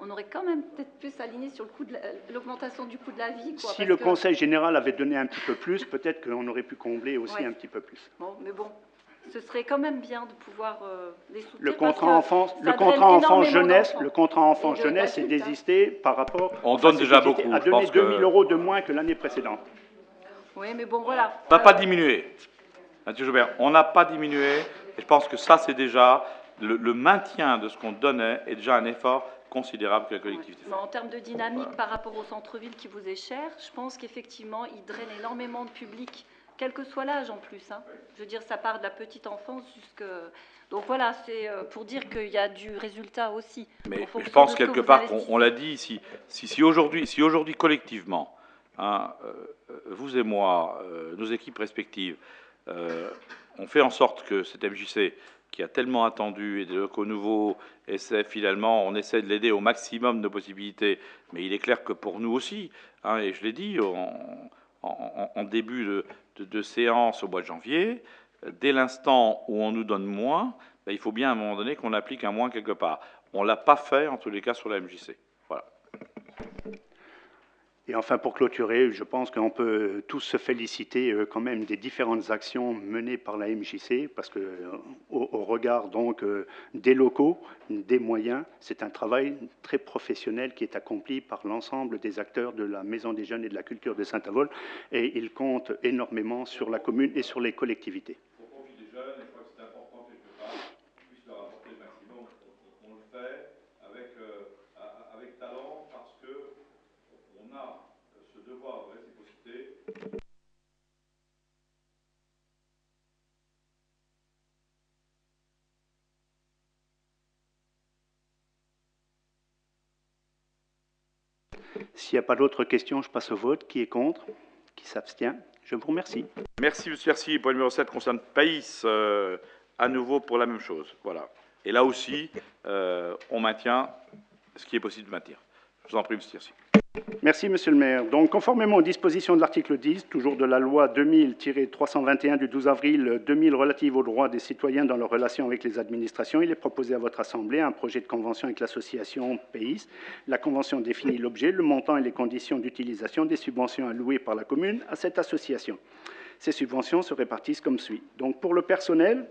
On aurait quand même peut-être pu s'aligner sur le coût de l'augmentation du coût de la vie. Si le Conseil général avait donné un petit peu plus, peut-être qu'on aurait pu combler aussi un petit peu plus. Bon, mais bon, ce serait quand même bien de pouvoir les soutenir. Le contrat enfant-jeunesse, est désisté par rapport. On donne déjà beaucoup. À donner 2 000 euros de moins que l'année précédente. Oui, mais bon, voilà. On n'a pas diminué. Mathieu Joubert, on n'a pas diminué. Et je pense que ça, c'est déjà le maintien de ce qu'on donnait est déjà un effort considérable que la collectivité fait. En termes de dynamique par rapport au centre-ville qui vous est cher, je pense qu'effectivement, il draine énormément de public, quel que soit l'âge en plus. Hein. Je veux dire, ça part de la petite enfance jusqu'à... Donc voilà, c'est pour dire qu'il y a du résultat aussi. Mais je pense quelque part qu'on l'a dit ici, si aujourd'hui collectivement, hein, vous et moi, nos équipes respectives, on fait en sorte que cette MJC qui a tellement attendu et des locaux nouveaux, finalement, on essaie de l'aider au maximum de nos possibilités. Mais il est clair que pour nous aussi, hein, et je l'ai dit en début de séance au mois de janvier, dès l'instant où on nous donne moins, ben, il faut bien à un moment donné qu'on applique un moins quelque part. On ne l'a pas fait, en tous les cas, sur la MJC. Voilà. Et enfin, pour clôturer, je pense qu'on peut tous se féliciter quand même des différentes actions menées par la MJC, parce que au regard donc des locaux, des moyens, c'est un travail très professionnel qui est accompli par l'ensemble des acteurs de la Maison des Jeunes et de la Culture de Saint-Avold, et il compte énormément sur la commune et sur les collectivités. Au profit des jeunes, je crois que c'est important quelque part qu'ils puissent leur apporter le maximum. On le fait avec talent parce que on a ce devoir de réciprocité. S'il n'y a pas d'autres questions, je passe au vote. Qui est contre? Qui s'abstient? Je vous remercie. Merci, monsieur Cercy. Point numéro 7 concerne Païs, à nouveau pour la même chose. Voilà. Et là aussi, on maintient ce qui est possible de maintenir. Je vous en prie, monsieur Cercy. Merci, monsieur le maire. Donc, conformément aux dispositions de l'article 10, toujours de la loi 2000-321 du 12 avril 2000 relative aux droits des citoyens dans leurs relations avec les administrations, il est proposé à votre Assemblée un projet de convention avec l'association PAYS. La convention définit l'objet, le montant et les conditions d'utilisation des subventions allouées par la commune à cette association. Ces subventions se répartissent comme suit. Donc, pour le personnel,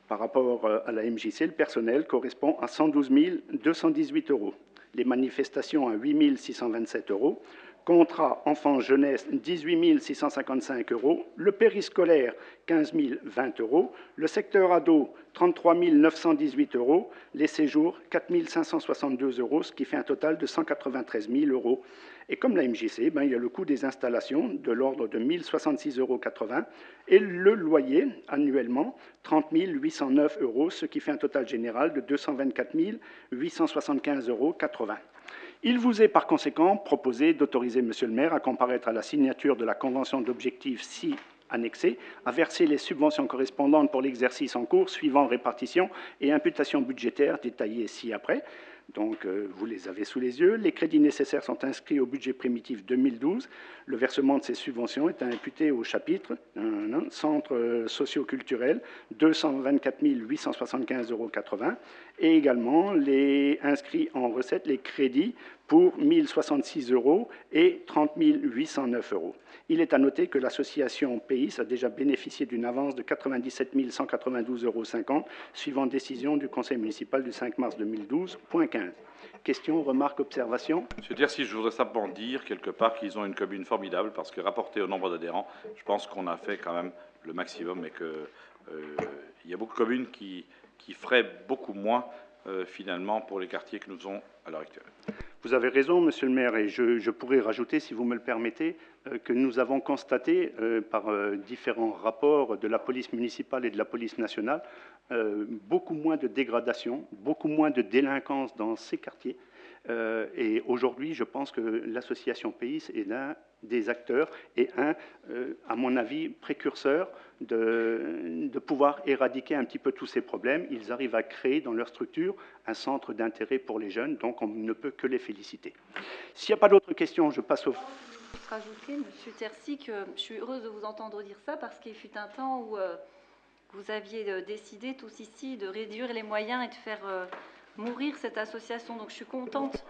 par rapport à la MJC, le personnel correspond à 112 218 euros. Les manifestations à 8 627 euros, contrat enfants-jeunesse 18 655 euros, le périscolaire 15 020 euros, le secteur ado 33 918 euros, les séjours 4 562 euros, ce qui fait un total de 193 000 euros. Et comme la MJC, il y a le coût des installations de l'ordre de 1 066,80 euros et le loyer annuellement 30 809 euros, ce qui fait un total général de 224 875,80 euros. Il vous est par conséquent proposé d'autoriser monsieur le maire à comparaître à la signature de la convention d'objectifs ci annexée, à verser les subventions correspondantes pour l'exercice en cours, suivant répartition et imputation budgétaire détaillées ci-après, Donc, vous les avez sous les yeux. Les crédits nécessaires sont inscrits au budget primitif 2012. Le versement de ces subventions est imputé au chapitre Centre socio-culturel, 224 875,80 € et également les inscrits en recettes, les crédits pour 1 066 € et 30 809 €. Il est à noter que l'association PAYS a déjà bénéficié d'une avance de 97 192,50 € suivant décision du Conseil municipal du 5 mars 2012, point 15. Questions, remarques, observations? Monsieur Tercy, je voudrais simplement dire quelque part qu'ils ont une commune formidable parce que rapporté au nombre d'adhérents, je pense qu'on a fait quand même le maximum et qu'il y a beaucoup de communes qui feraient beaucoup moins finalement pour les quartiers que nous avons à l'heure actuelle. Vous avez raison, monsieur le maire, et je pourrais rajouter, si vous me le permettez, que nous avons constaté par différents rapports de la police municipale et de la police nationale beaucoup moins de dégradation, beaucoup moins de délinquance dans ces quartiers. Et aujourd'hui, je pense que l'association PAYS est l'un des acteurs et à mon avis, précurseur de pouvoir éradiquer un petit peu tous ces problèmes. Ils arrivent à créer dans leur structure un centre d'intérêt pour les jeunes, donc on ne peut que les féliciter. S'il n'y a pas d'autres questions, je passe au... Rajouter, monsieur Tercy, que je suis heureuse de vous entendre dire ça parce qu'il fut un temps où vous aviez décidé tous ici de réduire les moyens et de faire mourir cette association. Donc je suis contente.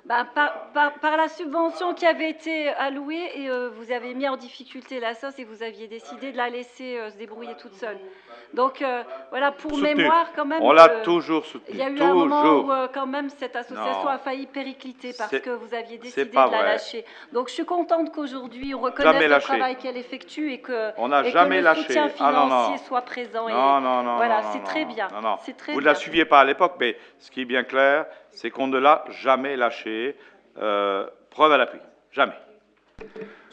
Par la subvention qui avait été allouée et vous avez mis en difficulté l'ASSOS et vous aviez décidé de la laisser se débrouiller toute seule. Donc voilà, pour mémoire quand même... On l'a toujours soutenu. Il y a eu un moment où quand même cette association a failli péricliter parce que vous aviez décidé de la lâcher. Donc je suis contente qu'aujourd'hui on reconnaisse le travail qu'elle effectue et que, le soutien financier soit présent. Voilà, c'est très bien. Vous ne la suiviez pas à l'époque, mais ce qui est bien clair, c'est qu'on ne l'a jamais lâché. Preuve à l'appui. Jamais.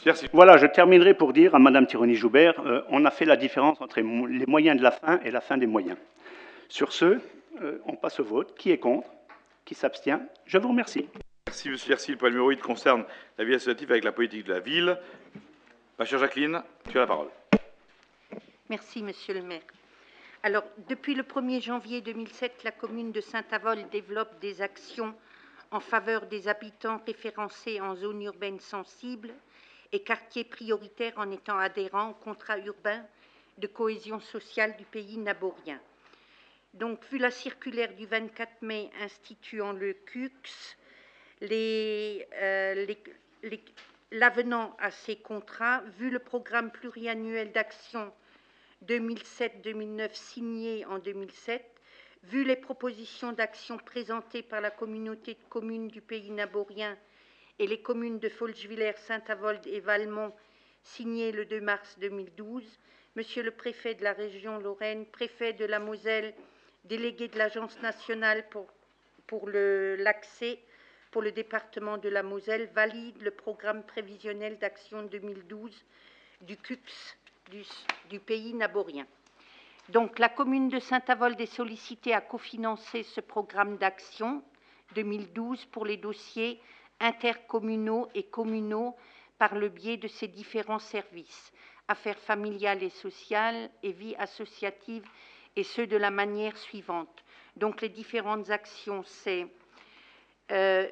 Merci. Voilà, je terminerai pour dire à Madame Tironi-Joubert, on a fait la différence entre les moyens de la fin et la fin des moyens. Sur ce, on passe au vote. Qui est contre? Qui s'abstient? Je vous remercie. Merci, monsieur Tercy. Le point numéro 8 concerne la vie associative avec la politique de la ville. Ma chère Jacqueline, tu as la parole. Merci, monsieur le maire. Alors, depuis le 1er janvier 2007, la commune de Saint-Avold développe des actions en faveur des habitants référencés en zone urbaine sensible et quartiers prioritaires en étant adhérents au contrat urbain de cohésion sociale du pays naborien. Donc, vu la circulaire du 24 mai instituant le CUX, l'avenant à ces contrats, vu le programme pluriannuel d'action 2007-2009 signé en 2007, vu les propositions d'action présentées par la communauté de communes du pays naborien et les communes de Folchwiller, Saint-Avold et Valmont signées le 2 mars 2012, Monsieur le préfet de la région Lorraine, préfet de la Moselle, délégué de l'Agence nationale pour l'accès pour le département de la Moselle, valide le programme prévisionnel d'action 2012 du CUX du pays naborien. Donc, la commune de Saint-Avold est sollicitée à cofinancer ce programme d'action 2012 pour les dossiers intercommunaux et communaux par le biais de ses différents services, affaires familiales et sociales et vie associative, et ce de la manière suivante. Donc, les différentes actions, c'est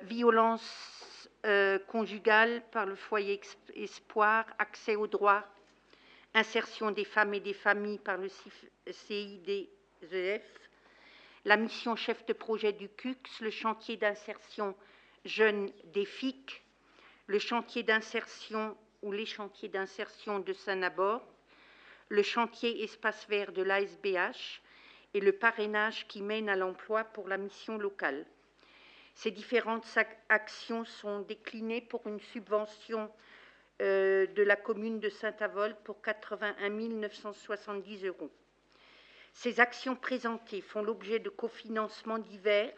violence conjugale par le foyer Espoir, accès aux droits, insertion des femmes et des familles par le CIDEF, la mission chef de projet du CUX, le chantier d'insertion jeunes des FIC, le chantier d'insertion ou les chantiers d'insertion de Saint-Nabord, le chantier espace vert de l'ASBH et le parrainage qui mène à l'emploi pour la mission locale. Ces différentes actions sont déclinées pour une subvention de la commune de Saint-Avold pour 81 970 €. Ces actions présentées font l'objet de cofinancements divers,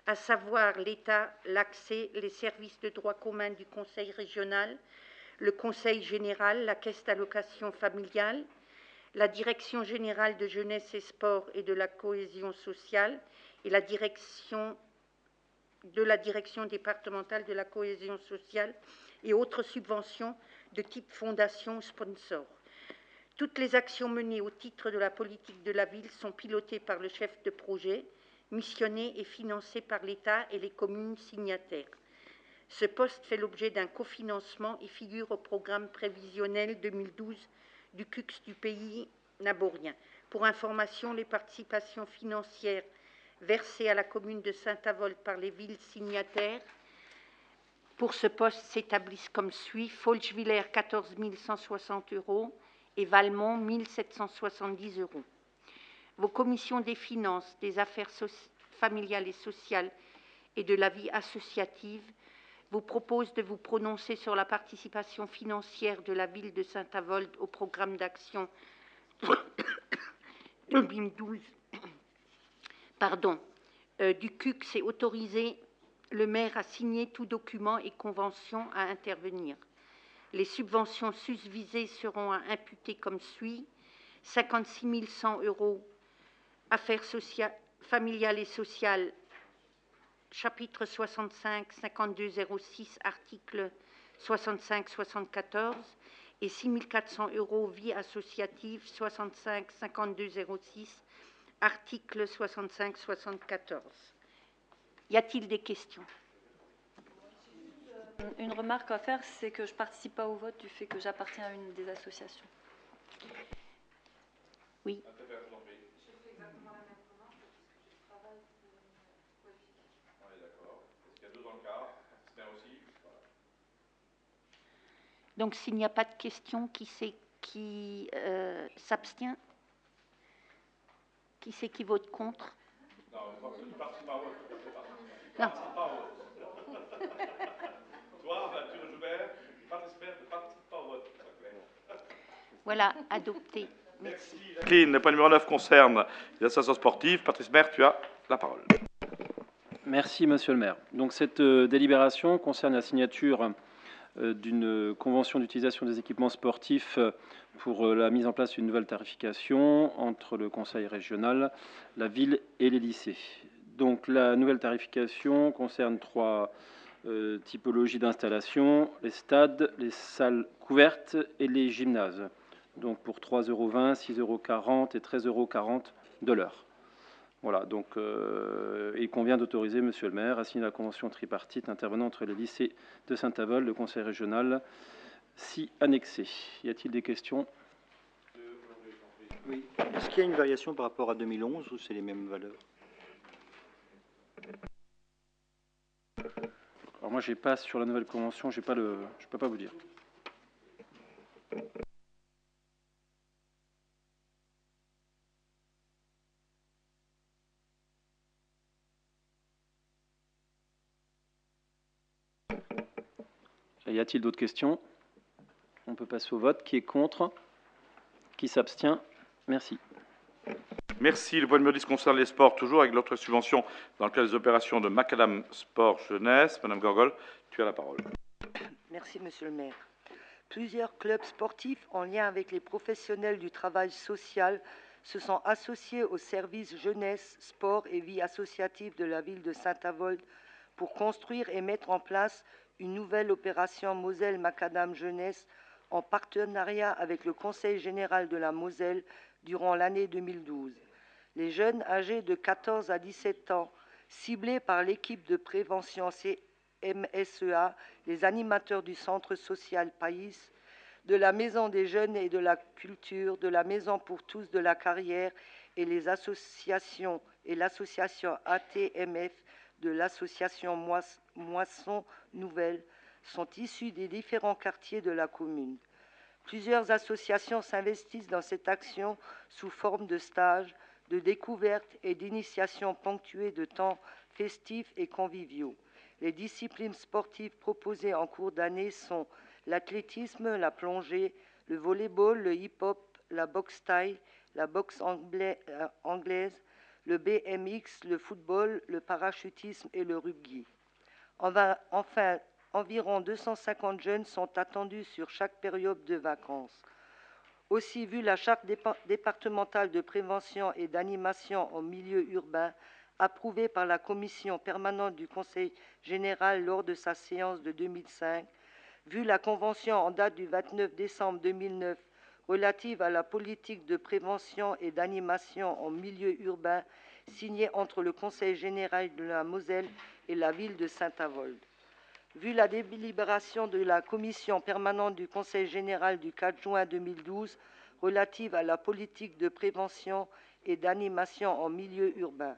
à savoir l'État, l'accès, les services de droit commun du Conseil régional, le Conseil général, la Caisse d'allocation familiale, la Direction générale de jeunesse et sport et de la cohésion sociale et la Direction départementale de la cohésion sociale et autres subventions de type fondation sponsor. Toutes les actions menées au titre de la politique de la ville sont pilotées par le chef de projet, missionné et financé par l'État et les communes signataires. Ce poste fait l'objet d'un cofinancement et figure au programme prévisionnel 2012 du CUX du pays naborien. Pour information, les participations financières versées à la commune de Saint-Avold par les villes signataires pour ce poste s'établissent comme suit: Folchwiller 14 160 € et Valmont 1 770 €. Vos commissions des finances, des affaires familiales et sociales et de la vie associative vous proposent de vous prononcer sur la participation financière de la ville de Saint-Avold au programme d'action 2012 du CUX et autoriser le maire a signé tout document et convention à intervenir. Les subventions susvisées seront à imputer comme suit: 56 100 € affaires familiales et sociales, chapitre 65, 5206, article 65-74, et 6 400 € vie associative, 65, 5206, article 65-74. Y a-t-il des questions? Une remarque à faire, c'est que je ne participe pas au vote du fait que j'appartiens à une des associations. Oui. Donc, s'il n'y a pas de questions, qui s'abstient? Qui c'est qui vote contre? Non, il ne participe pas au vote. Non. Toi, Arthur Joubert, Patrice Maire ne participe pas au vote. Voilà, adopté. Merci. Le point numéro 9 concerne les associations sportives. Patrice Maire, tu as la parole. Merci, Monsieur le maire. Donc, cette délibération concerne la signature d'une convention d'utilisation des équipements sportifs pour la mise en place d'une nouvelle tarification entre le conseil régional, la ville et les lycées. Donc la nouvelle tarification concerne trois typologies d'installation: les stades, les salles couvertes et les gymnases. Donc pour 3,20 €, 6,40 € et 13,40 € de l'heure. Voilà, donc il convient d'autoriser, Monsieur le maire, à signer la convention tripartite intervenant entre les lycées de Saint-Avold, le conseil régional, si annexé. Y a-t-il des questions? Oui. Est-ce qu'il y a une variation par rapport à 2011 ou c'est les mêmes valeurs? Alors moi, j'ai pas sur la nouvelle convention, je peux pas vous dire. Y a-t-il d'autres questions? On peut passer au vote. Qui est contre? Qui s'abstient? Merci. Merci. Le point numéro 10 concerne les sports, toujours avec l'autre subvention dans le cadre des opérations de Macadam Sport Jeunesse. Madame Gorgol, tu as la parole. Merci, Monsieur le maire. Plusieurs clubs sportifs en lien avec les professionnels du travail social se sont associés au service jeunesse, sport et vie associative de la ville de Saint-Avold pour construire et mettre en place une nouvelle opération Moselle Macadam Jeunesse en partenariat avec le Conseil général de la Moselle durant l'année 2012. Les jeunes âgés de 14 à 17 ans, ciblés par l'équipe de prévention CMSEA, les animateurs du centre social Pays, de la Maison des jeunes et de la culture, de la Maison pour tous de la carrière et les associations et l'association ATMF de l'association Moisson Nouvelle sont issus des différents quartiers de la commune. Plusieurs associations s'investissent dans cette action sous forme de stages, de découvertes et d'initiations ponctuées de temps festifs et conviviaux. Les disciplines sportives proposées en cours d'année sont l'athlétisme, la plongée, le volleyball, le hip-hop, la boxe thaï, la boxe anglaise, le BMX, le football, le parachutisme et le rugby. Enfin, environ 250 jeunes sont attendus sur chaque période de vacances. Aussi, vu la charte départementale de prévention et d'animation en milieu urbain, approuvée par la commission permanente du Conseil général lors de sa séance de 2005, vu la convention en date du 29 décembre 2009 relative à la politique de prévention et d'animation en milieu urbain signé entre le Conseil général de la Moselle et la ville de Saint-Avold. Vu la délibération de la commission permanente du Conseil général du 4 juin 2012 relative à la politique de prévention et d'animation en milieu urbain,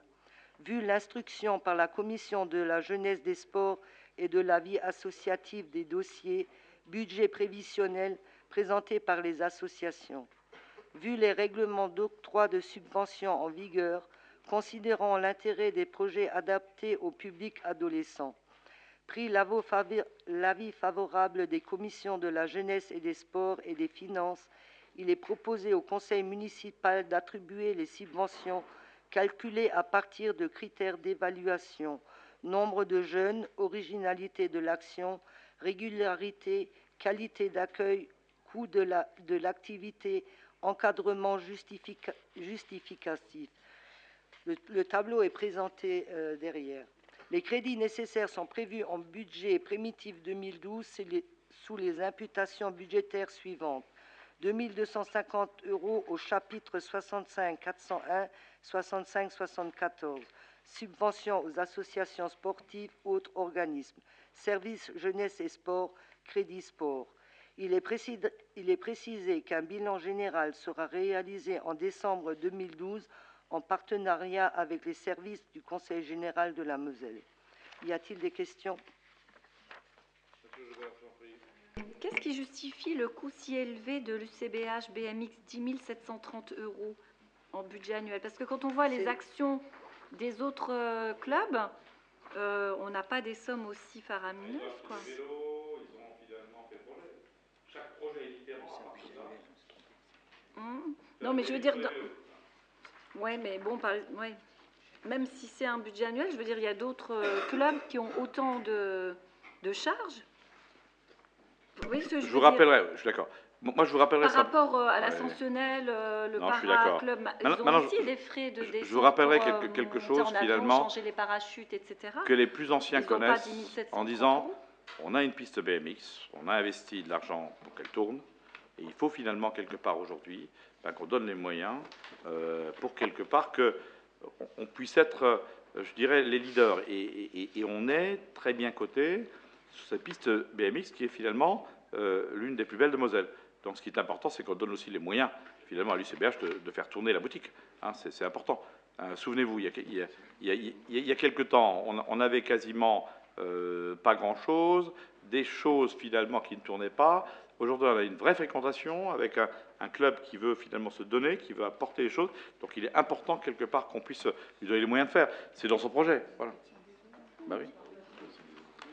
vu l'instruction par la commission de la jeunesse, des sports et de la vie associative des dossiers budget prévisionnel présentés par les associations, vu les règlements d'octroi de subventions en vigueur, considérant l'intérêt des projets adaptés au public adolescent, pris l'avis favorable des commissions de la jeunesse et des sports et des finances, il est proposé au conseil municipal d'attribuer les subventions calculées à partir de critères d'évaluation, nombre de jeunes, originalité de l'action, régularité, qualité d'accueil, coût de l'activité, encadrement justificatif. Le tableau est présenté derrière. Les crédits nécessaires sont prévus en budget primitif 2012 sous les imputations budgétaires suivantes. 2 250 € au chapitre 65 401 65 74. Subventions aux associations sportives, autres organismes. Services jeunesse et sport, crédit sport. Il est précisé qu'un bilan général sera réalisé en décembre 2012 en partenariat avec les services du Conseil général de la Moselle. Y a-t-il des questions? Qu'est-ce qui justifie le coût si élevé de l'UCBH BMX 10 730 € en budget annuel? Parce que quand on voit les actions des autres clubs, on n'a pas des sommes aussi faramineuses. Quoi. Ils ont finalement fait le projet. Chaque projet est différent. Non, mais je veux dire... Oui, mais bon, même si c'est un budget annuel, je veux dire, il y a d'autres clubs qui ont autant de charges. Vous voyez ce que je vous rappellerai, je suis d'accord. Moi, je vous rappellerai par rapport à l'ascensionnel, le para-club, ils ont aussi des frais de descente. Je vous rappellerai quelque chose, finalement, changer les parachutes, etc. Que les plus anciens connaissent en disant, on a une piste BMX, on a investi de l'argent pour qu'elle tourne, et il faut finalement, quelque part aujourd'hui, qu'on donne les moyens pour quelque part qu'on puisse être, je dirais, les leaders. Et on est très bien coté sur cette piste BMX qui est finalement l'une des plus belles de Moselle. Donc ce qui est important, c'est qu'on donne aussi les moyens, finalement, à l'UCBH de faire tourner la boutique. Hein, c'est important. Souvenez-vous, il y a quelque temps, on avait quasiment pas grand-chose, des choses finalement qui ne tournaient pas. Aujourd'hui, on a une vraie fréquentation avec un club qui veut finalement se donner, qui veut apporter les choses. Donc il est important quelque part qu'on puisse lui donner les moyens de faire. C'est dans son projet. Voilà. Ben oui.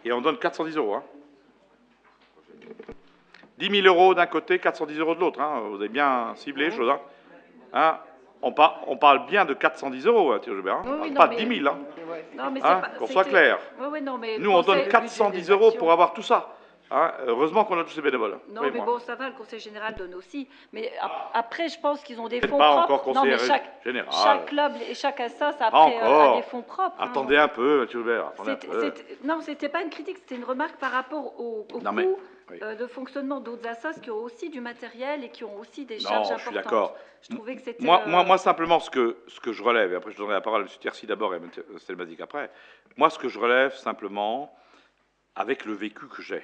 Et on donne 410 €. Hein. 10 000 € d'un côté, 410 € de l'autre. Hein. Vous avez bien ciblé les choses. Hein. Hein. On parle bien de 410 €, Thierry Joubert. Hein. On ne parle pas de 10 000. Hein. Qu'on soit clair. Nous, on donne 410 € pour avoir tout ça. Hein, heureusement qu'on a tous ces bénévoles. Non, mais bon, ça va, le Conseil général donne aussi. Mais après, je pense qu'ils ont des fonds pas propres. Encore conseiller général. Chaque club et chaque assas, après, a des fonds propres. Attendez un peu, M. Hubert. Non, ce n'était pas une critique, c'était une remarque par rapport au coût de fonctionnement d'autres assas qui ont aussi du matériel et qui ont aussi des charges importantes. Je suis d'accord. Je trouvais que c'était... Moi, simplement, ce que je relève, et après je donnerai la parole à M. Tercy d'abord et à M. Stelmazik après, moi, ce que je relève simplement, avec le vécu que j'ai,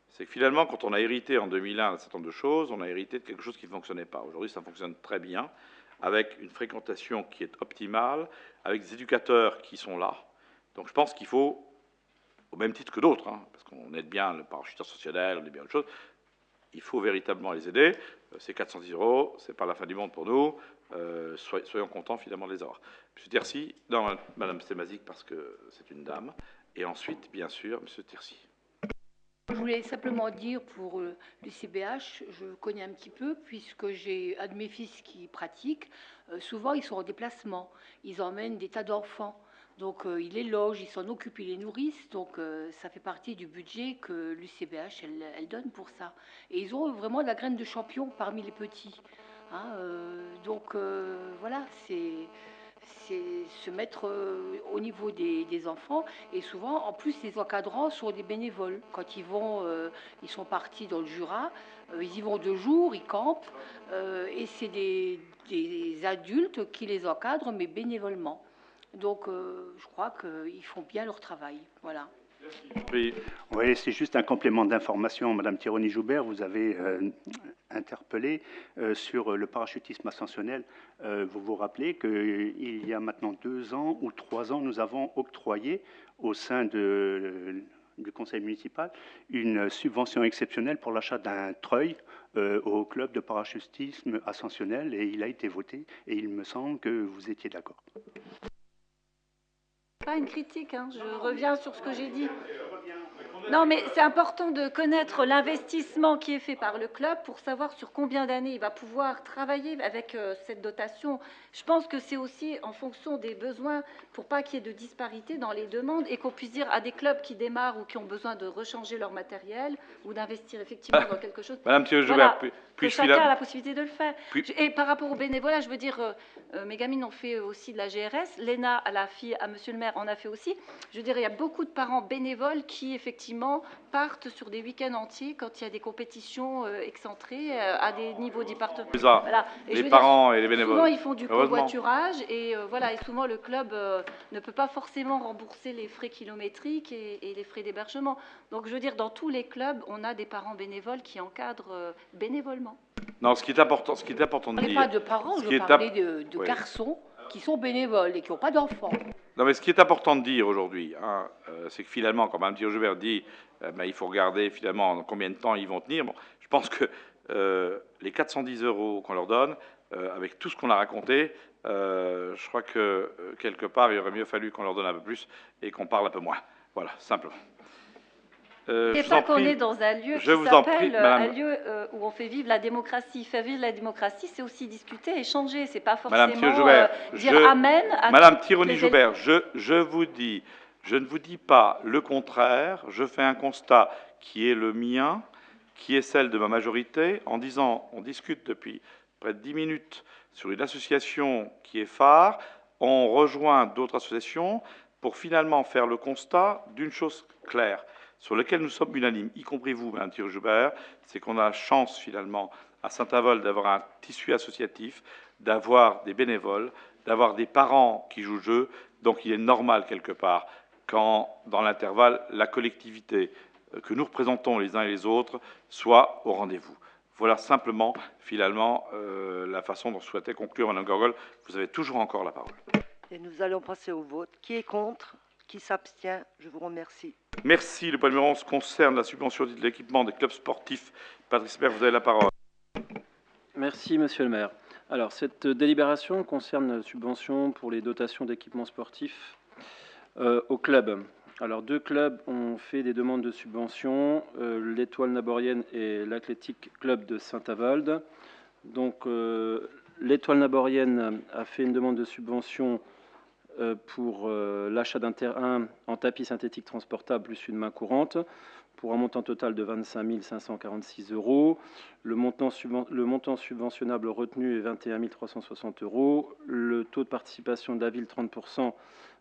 c'est que finalement, quand on a hérité en 2001 un certain nombre de choses, on a hérité de quelque chose qui ne fonctionnait pas. Aujourd'hui, ça fonctionne très bien, avec une fréquentation qui est optimale, avec des éducateurs qui sont là. Donc je pense qu'il faut, au même titre que d'autres, hein, parce qu'on aide bien le parachuteur socialisé, on aide bien autre chose, il faut véritablement les aider. C'est 410 €, c'est pas la fin du monde pour nous. Soyons contents finalement de les avoir. M. Tercy, non, Mme Stelmazik, parce que c'est une dame, et ensuite, bien sûr, M. Tercy. Je voulais simplement dire pour l'UCBH, je connais un petit peu, puisque j'ai un de mes fils qui pratique. Souvent, ils sont en déplacement. Ils emmènent des tas d'enfants. Donc, ils les logent, ils s'en occupent, ils les nourrissent. Donc, ça fait partie du budget que l'UCBH, elle donne pour ça. Et ils ont vraiment la graine de champion parmi les petits. Hein, donc, voilà, c'est se mettre au niveau des enfants. Et souvent, en plus, les encadrants sont des bénévoles. Quand ils vont, ils sont partis dans le Jura, ils y vont 2 jours, ils campent, et c'est des adultes qui les encadrent, mais bénévolement. Donc, je crois qu'ils font bien leur travail. Voilà. Oui, c'est juste un complément d'information. Madame Tironi-Joubert, vous avez interpellé sur le parachutisme ascensionnel. Vous vous rappelez qu'il y a maintenant 2 ans ou 3 ans, nous avons octroyé au sein du conseil municipal une subvention exceptionnelle pour l'achat d'un treuil au club de parachutisme ascensionnel, et il a été voté, et il me semble que vous étiez d'accord. Pas une critique, hein. Je reviens sur ce que j'ai dit. Non, mais c'est important de connaître l'investissement qui est fait par le club pour savoir sur combien d'années il va pouvoir travailler avec cette dotation. Je pense que c'est aussi en fonction des besoins pour pas qu'il y ait de disparité dans les demandes et qu'on puisse dire à des clubs qui démarrent ou qui ont besoin de rechanger leur matériel ou d'investir effectivement dans quelque chose. Madame Tironi-Joubert, Voilà, puis que chacun a la possibilité de le faire. Et par rapport au bénévolat, je veux dire, mes gamines ont fait aussi de la GRS, Léna, la fille à Monsieur le maire, en a fait aussi. Je veux dire, il y a beaucoup de parents bénévoles qui effectivement partent sur des week-ends entiers quand il y a des compétitions excentrées à des niveaux départementaux. Voilà. Les parents et les bénévoles. Souvent, ils font du covoiturage et voilà, et souvent le club ne peut pas forcément rembourser les frais kilométriques et les frais d'hébergement. Donc, je veux dire, dans tous les clubs, on a des parents bénévoles qui encadrent bénévolement. Non, ce qui est important de dire. Je ne parlais pas de parents, je parlais de garçons qui sont bénévoles et qui n'ont pas d'enfants. Non, mais ce qui est important de dire aujourd'hui, hein, c'est que finalement, quand Mme Tironi-Joubert dit il faut regarder finalement combien de temps ils vont tenir, bon, je pense que les 410 € qu'on leur donne, avec tout ce qu'on a raconté, je crois que quelque part, il aurait mieux fallu qu'on leur donne un peu plus et qu'on parle un peu moins. Voilà, simplement. C'est pas qu'on est dans un lieu qui s'appelle un lieu où on fait vivre la démocratie. Faire vivre la démocratie, c'est aussi discuter, échanger. C'est pas forcément dire amen. Madame Tironi-Joubert, je vous dis, je ne vous dis pas le contraire. Je fais un constat qui est le mien, qui est celle de ma majorité, en disant, on discute depuis près de 10 minutes sur une association qui est phare, on rejoint d'autres associations pour finalement faire le constat d'une chose claire, sur lequel nous sommes unanimes, y compris vous, Mme Tironi-Joubert, c'est qu'on a la chance, finalement, à Saint-Avold, d'avoir un tissu associatif, d'avoir des bénévoles, d'avoir des parents qui jouent le jeu. Donc il est normal, quelque part, quand, dans l'intervalle, la collectivité que nous représentons les uns et les autres soit au rendez-vous. Voilà simplement, finalement, la façon dont je souhaitais conclure, Mme Gorgol. Vous avez toujours encore la parole. Et nous allons passer au vote. Qui est contre? Qui s'abstient? Je vous remercie. Merci. Le point numéro 11 concerne la subvention de l'équipement des clubs sportifs. Patrice Maire, vous avez la parole. Merci, Monsieur le maire. Alors, cette délibération concerne la subvention pour les dotations d'équipements sportifs aux clubs. Alors, 2 clubs ont fait des demandes de subvention, l'Étoile Naborienne et l'Athletic Club de Saint-Avold. Donc, l'Étoile Naborienne a fait une demande de subvention pour l'achat d'un terrain en tapis synthétique transportable plus une main courante, pour un montant total de 25 546 €. Le montant subventionnable retenu est 21 360 €. Le taux de participation de la ville, 30%,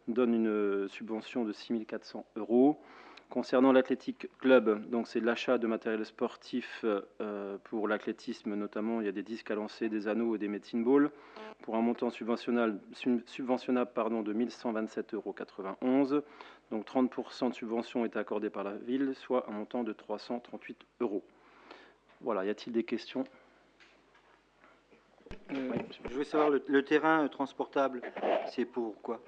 donne une subvention de 6 400 €. Concernant l'Athletic Club, donc c'est l'achat de matériel sportif pour l'athlétisme, notamment il y a des disques à lancer, des anneaux et des medicine balls, pour un montant subventionnable de 1 127,91 €. Donc 30% de subvention est accordée par la ville, soit un montant de 338 €. Voilà, y a-t-il des questions? Je veux savoir, le terrain transportable, c'est pour quoi?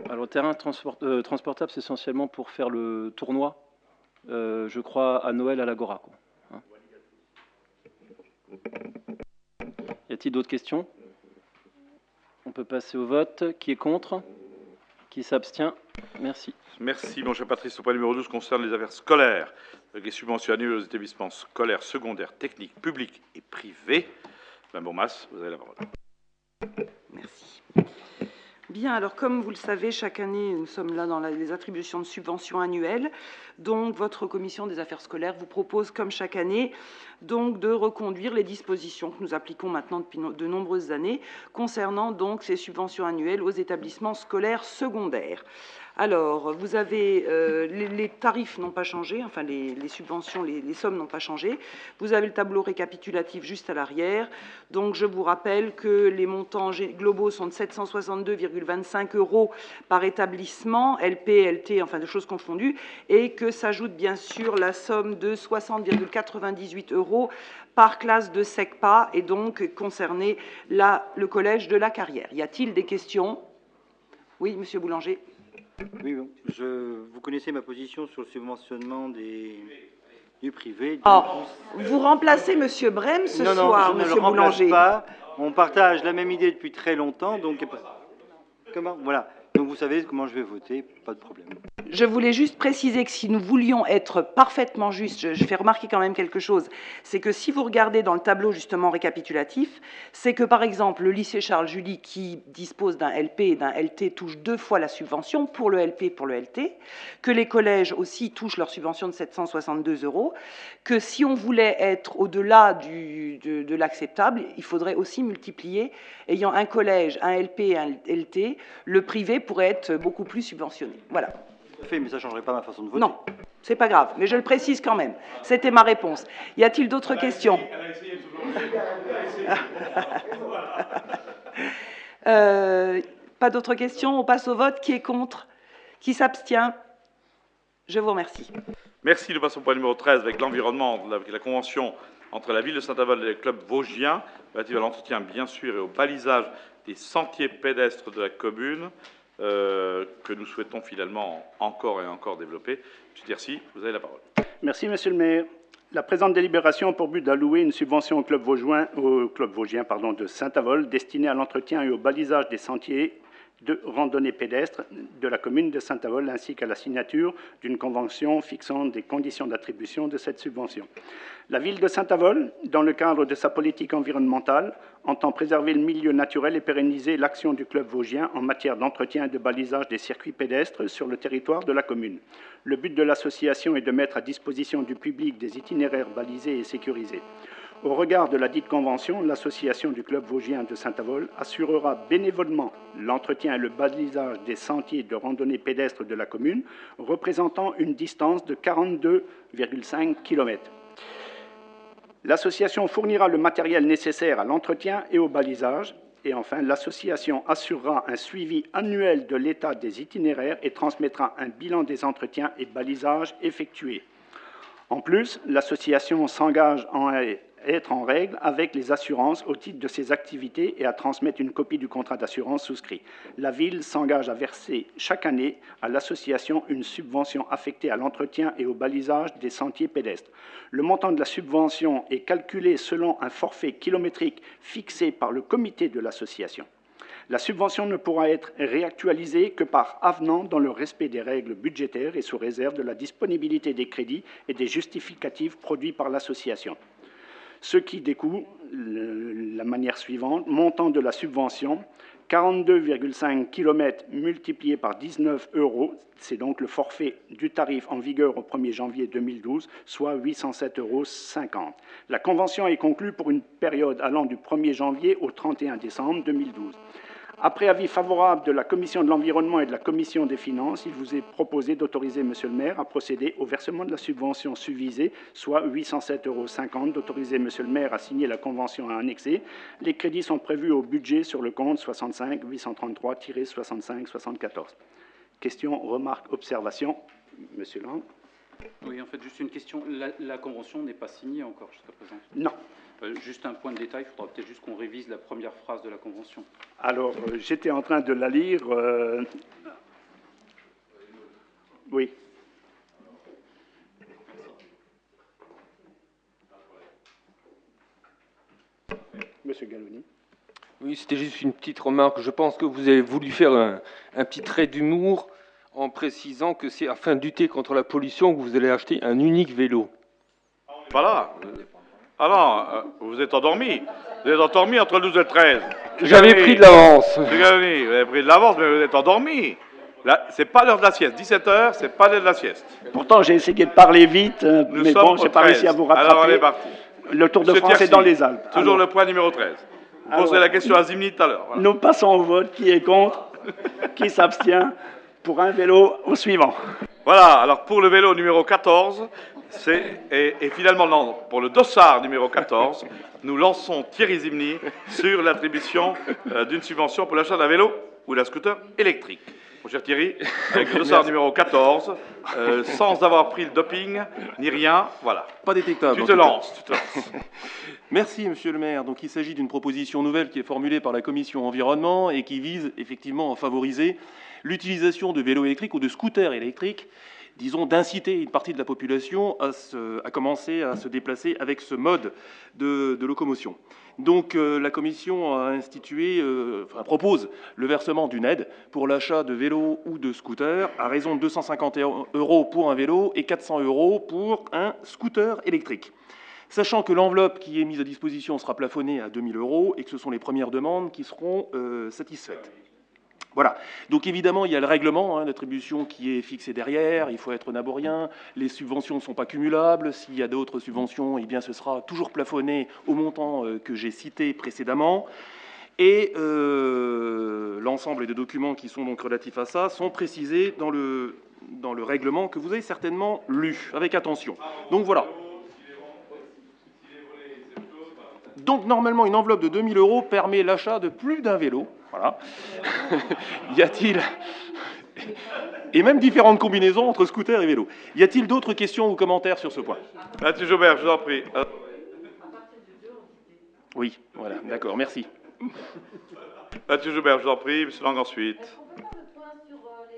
Alors, le terrain transportable, c'est essentiellement pour faire le tournoi, je crois, à Noël à l'Agora. Hein. Y a-t-il d'autres questions? On peut passer au vote. Qui est contre? Qui s'abstient? Merci. Merci, mon cher Patrice. Le point numéro 12 concerne les affaires scolaires, avec les subventions annuelles aux établissements scolaires, secondaires, techniques, publics et privés. Mme Bourmas, vous avez la parole. Merci. Bien, alors comme vous le savez, chaque année, nous sommes là dans les attributions de subventions annuelles. Donc, votre commission des affaires scolaires vous propose, comme chaque année, donc de reconduire les dispositions que nous appliquons maintenant depuis de nombreuses années concernant donc ces subventions annuelles aux établissements scolaires secondaires. Alors, vous avez les tarifs n'ont pas changé, enfin les subventions, les sommes n'ont pas changé. Vous avez le tableau récapitulatif juste à l'arrière. Donc, je vous rappelle que les montants globaux sont de 762,25 € par établissement, LP, LT, enfin de choses confondues, et que s'ajoute bien sûr la somme de 60,98 € par classe de SECPA, et donc concerner le collège de la Carrière. Y a-t-il des questions? Oui, Monsieur Boulanger. Oui, bon, vous connaissez ma position sur le subventionnement du privé. Vous remplacez Monsieur Brem ce soir, non, je ne Monsieur le remplace Boulanger. pas. On partage la même idée depuis très longtemps, donc comment? Voilà. Donc vous savez comment je vais voter, pas de problème. Je voulais juste préciser que si nous voulions être parfaitement justes, je fais remarquer quand même quelque chose, c'est que si vous regardez dans le tableau justement récapitulatif, c'est que par exemple le lycée Charles-Julie qui dispose d'un LP et d'un LT touche 2 fois la subvention pour le LP et pour le LT, que les collèges aussi touchent leur subvention de 762 €, que si on voulait être au-delà de l'acceptable, il faudrait aussi multiplier, ayant un collège, un LP et un LT, le privé pourrait être beaucoup plus subventionné. Voilà. Mais ça ne changerait pas ma façon de voter. Non, c'est pas grave, mais je le précise quand même. C'était ma réponse. Y a-t-il d'autres questions? Pas d'autres questions? On passe au vote. Qui est contre? Qui s'abstient? Je vous remercie. Merci. Nous passons au point numéro 13 avec l'environnement, avec la convention entre la ville de Saint-Avold et le club vosgien, relative à l'entretien, bien sûr, et au balisage des sentiers pédestres de la commune, que nous souhaitons finalement encore et encore développer. Monsieur Tercy, vous avez la parole. Merci, Monsieur le maire. La présente délibération a pour but d'allouer une subvention au club vosgien de Saint-Avold destinée à l'entretien et au balisage des sentiers de randonnée pédestre de la commune de Saint-Avold, ainsi qu'à la signature d'une convention fixant des conditions d'attribution de cette subvention. La ville de Saint-Avold, dans le cadre de sa politique environnementale, entend préserver le milieu naturel et pérenniser l'action du club vosgien en matière d'entretien et de balisage des circuits pédestres sur le territoire de la commune. Le but de l'association est de mettre à disposition du public des itinéraires balisés et sécurisés. Au regard de la dite convention, l'association du club vosgien de Saint-Avold assurera bénévolement l'entretien et le balisage des sentiers de randonnée pédestre de la commune, représentant une distance de 42,5 km. L'association fournira le matériel nécessaire à l'entretien et au balisage. Et enfin, l'association assurera un suivi annuel de l'état des itinéraires et transmettra un bilan des entretiens et balisages effectués. En plus, l'association s'engage à être en règle avec les assurances au titre de ses activités et à transmettre une copie du contrat d'assurance souscrit. La ville s'engage à verser chaque année à l'association une subvention affectée à l'entretien et au balisage des sentiers pédestres. Le montant de la subvention est calculé selon un forfait kilométrique fixé par le comité de l'association. La subvention ne pourra être réactualisée que par avenant dans le respect des règles budgétaires et sous réserve de la disponibilité des crédits et des justificatifs produits par l'association. Ce qui découle la manière suivante: montant de la subvention, 42,5 km multiplié par 19 €, c'est donc le forfait du tarif en vigueur au 1er janvier 2012, soit 807,50 €. La convention est conclue pour une période allant du 1er janvier au 31 décembre 2012. Après avis favorable de la Commission de l'Environnement et de la Commission des Finances, il vous est proposé d'autoriser, Monsieur le maire, à procéder au versement de la subvention susvisée, soit 807,50 €, d'autoriser, Monsieur le maire, à signer la convention à annexer. Les crédits sont prévus au budget sur le compte 65 833-65 74. Questions, remarques, observations? Monsieur Lang. Oui, en fait, juste une question. La convention n'est pas signée encore jusqu'à présent? Non. Juste un point de détail, il faudra peut-être juste qu'on révise la première phrase de la convention. Alors, j'étais en train de la lire. Oui. Monsieur Galloni. Oui, c'était juste une petite remarque. Je pense que vous avez voulu faire un petit trait d'humour en précisant que c'est afin de lutter contre la pollution que vous allez acheter un unique vélo. Voilà. Ah non, vous êtes endormi. Vous êtes endormi entre le 12 et le 13. J'avais pris de l'avance. Vous avez pris de l'avance, mais vous êtes endormi. Là, c'est pas l'heure de la sieste. 17h, c'est pas l'heure de la sieste. Pourtant, j'ai essayé de parler vite, mais bon, j'ai pas réussi à vous rattraper. Alors, on est parti. Le Tour de France est dans les Alpes. Toujours le point numéro 13. Vous poserez la question à Zimni tout à l'heure. Voilà. Nous passons au vote. Qui est contre? Qui s'abstient? Pour un vélo au suivant. Voilà, alors pour le vélo numéro 14, et finalement, non, pour le dossard numéro 14, nous lançons Thierry Zimny sur l'attribution d'une subvention pour l'achat d'un vélo ou d'un scooter électrique. Mon cher Thierry, avec le dossard numéro 14, sans avoir pris le doping, ni rien, voilà. Pas détectable. Tu te lances. Merci, monsieur le maire. Donc, il s'agit d'une proposition nouvelle qui est formulée par la commission environnement et qui vise effectivement à favoriser l'utilisation de vélos électriques ou de scooters électriques, disons d'inciter une partie de la population à commencer à se déplacer avec ce mode de locomotion. Donc la commission a propose le versement d'une aide pour l'achat de vélos ou de scooters à raison de 250 € pour un vélo et 400 € pour un scooter électrique. Sachant que l'enveloppe qui est mise à disposition sera plafonnée à 2 000 € et que ce sont les premières demandes qui seront satisfaites. Voilà. Donc évidemment, il y a le règlement d'attribution qui est fixé derrière, il faut être naborien, les subventions ne sont pas cumulables, s'il y a d'autres subventions, eh bien ce sera toujours plafonné au montant que j'ai cité précédemment. Et l'ensemble des documents qui sont donc relatifs à ça sont précisés dans le règlement que vous avez certainement lu, avec attention. Donc voilà. Donc normalement, une enveloppe de 2 000 € permet l'achat de plus d'un vélo. Voilà. Y a-t-il... Et même différentes combinaisons entre scooter et vélo. Y a-t-il d'autres questions ou commentaires sur ce point? Mathieu Jaubert, je vous en prie. Oui, voilà, d'accord, merci. Mathieu Jaubert, je vous en prie. Monsieur Lang ensuite.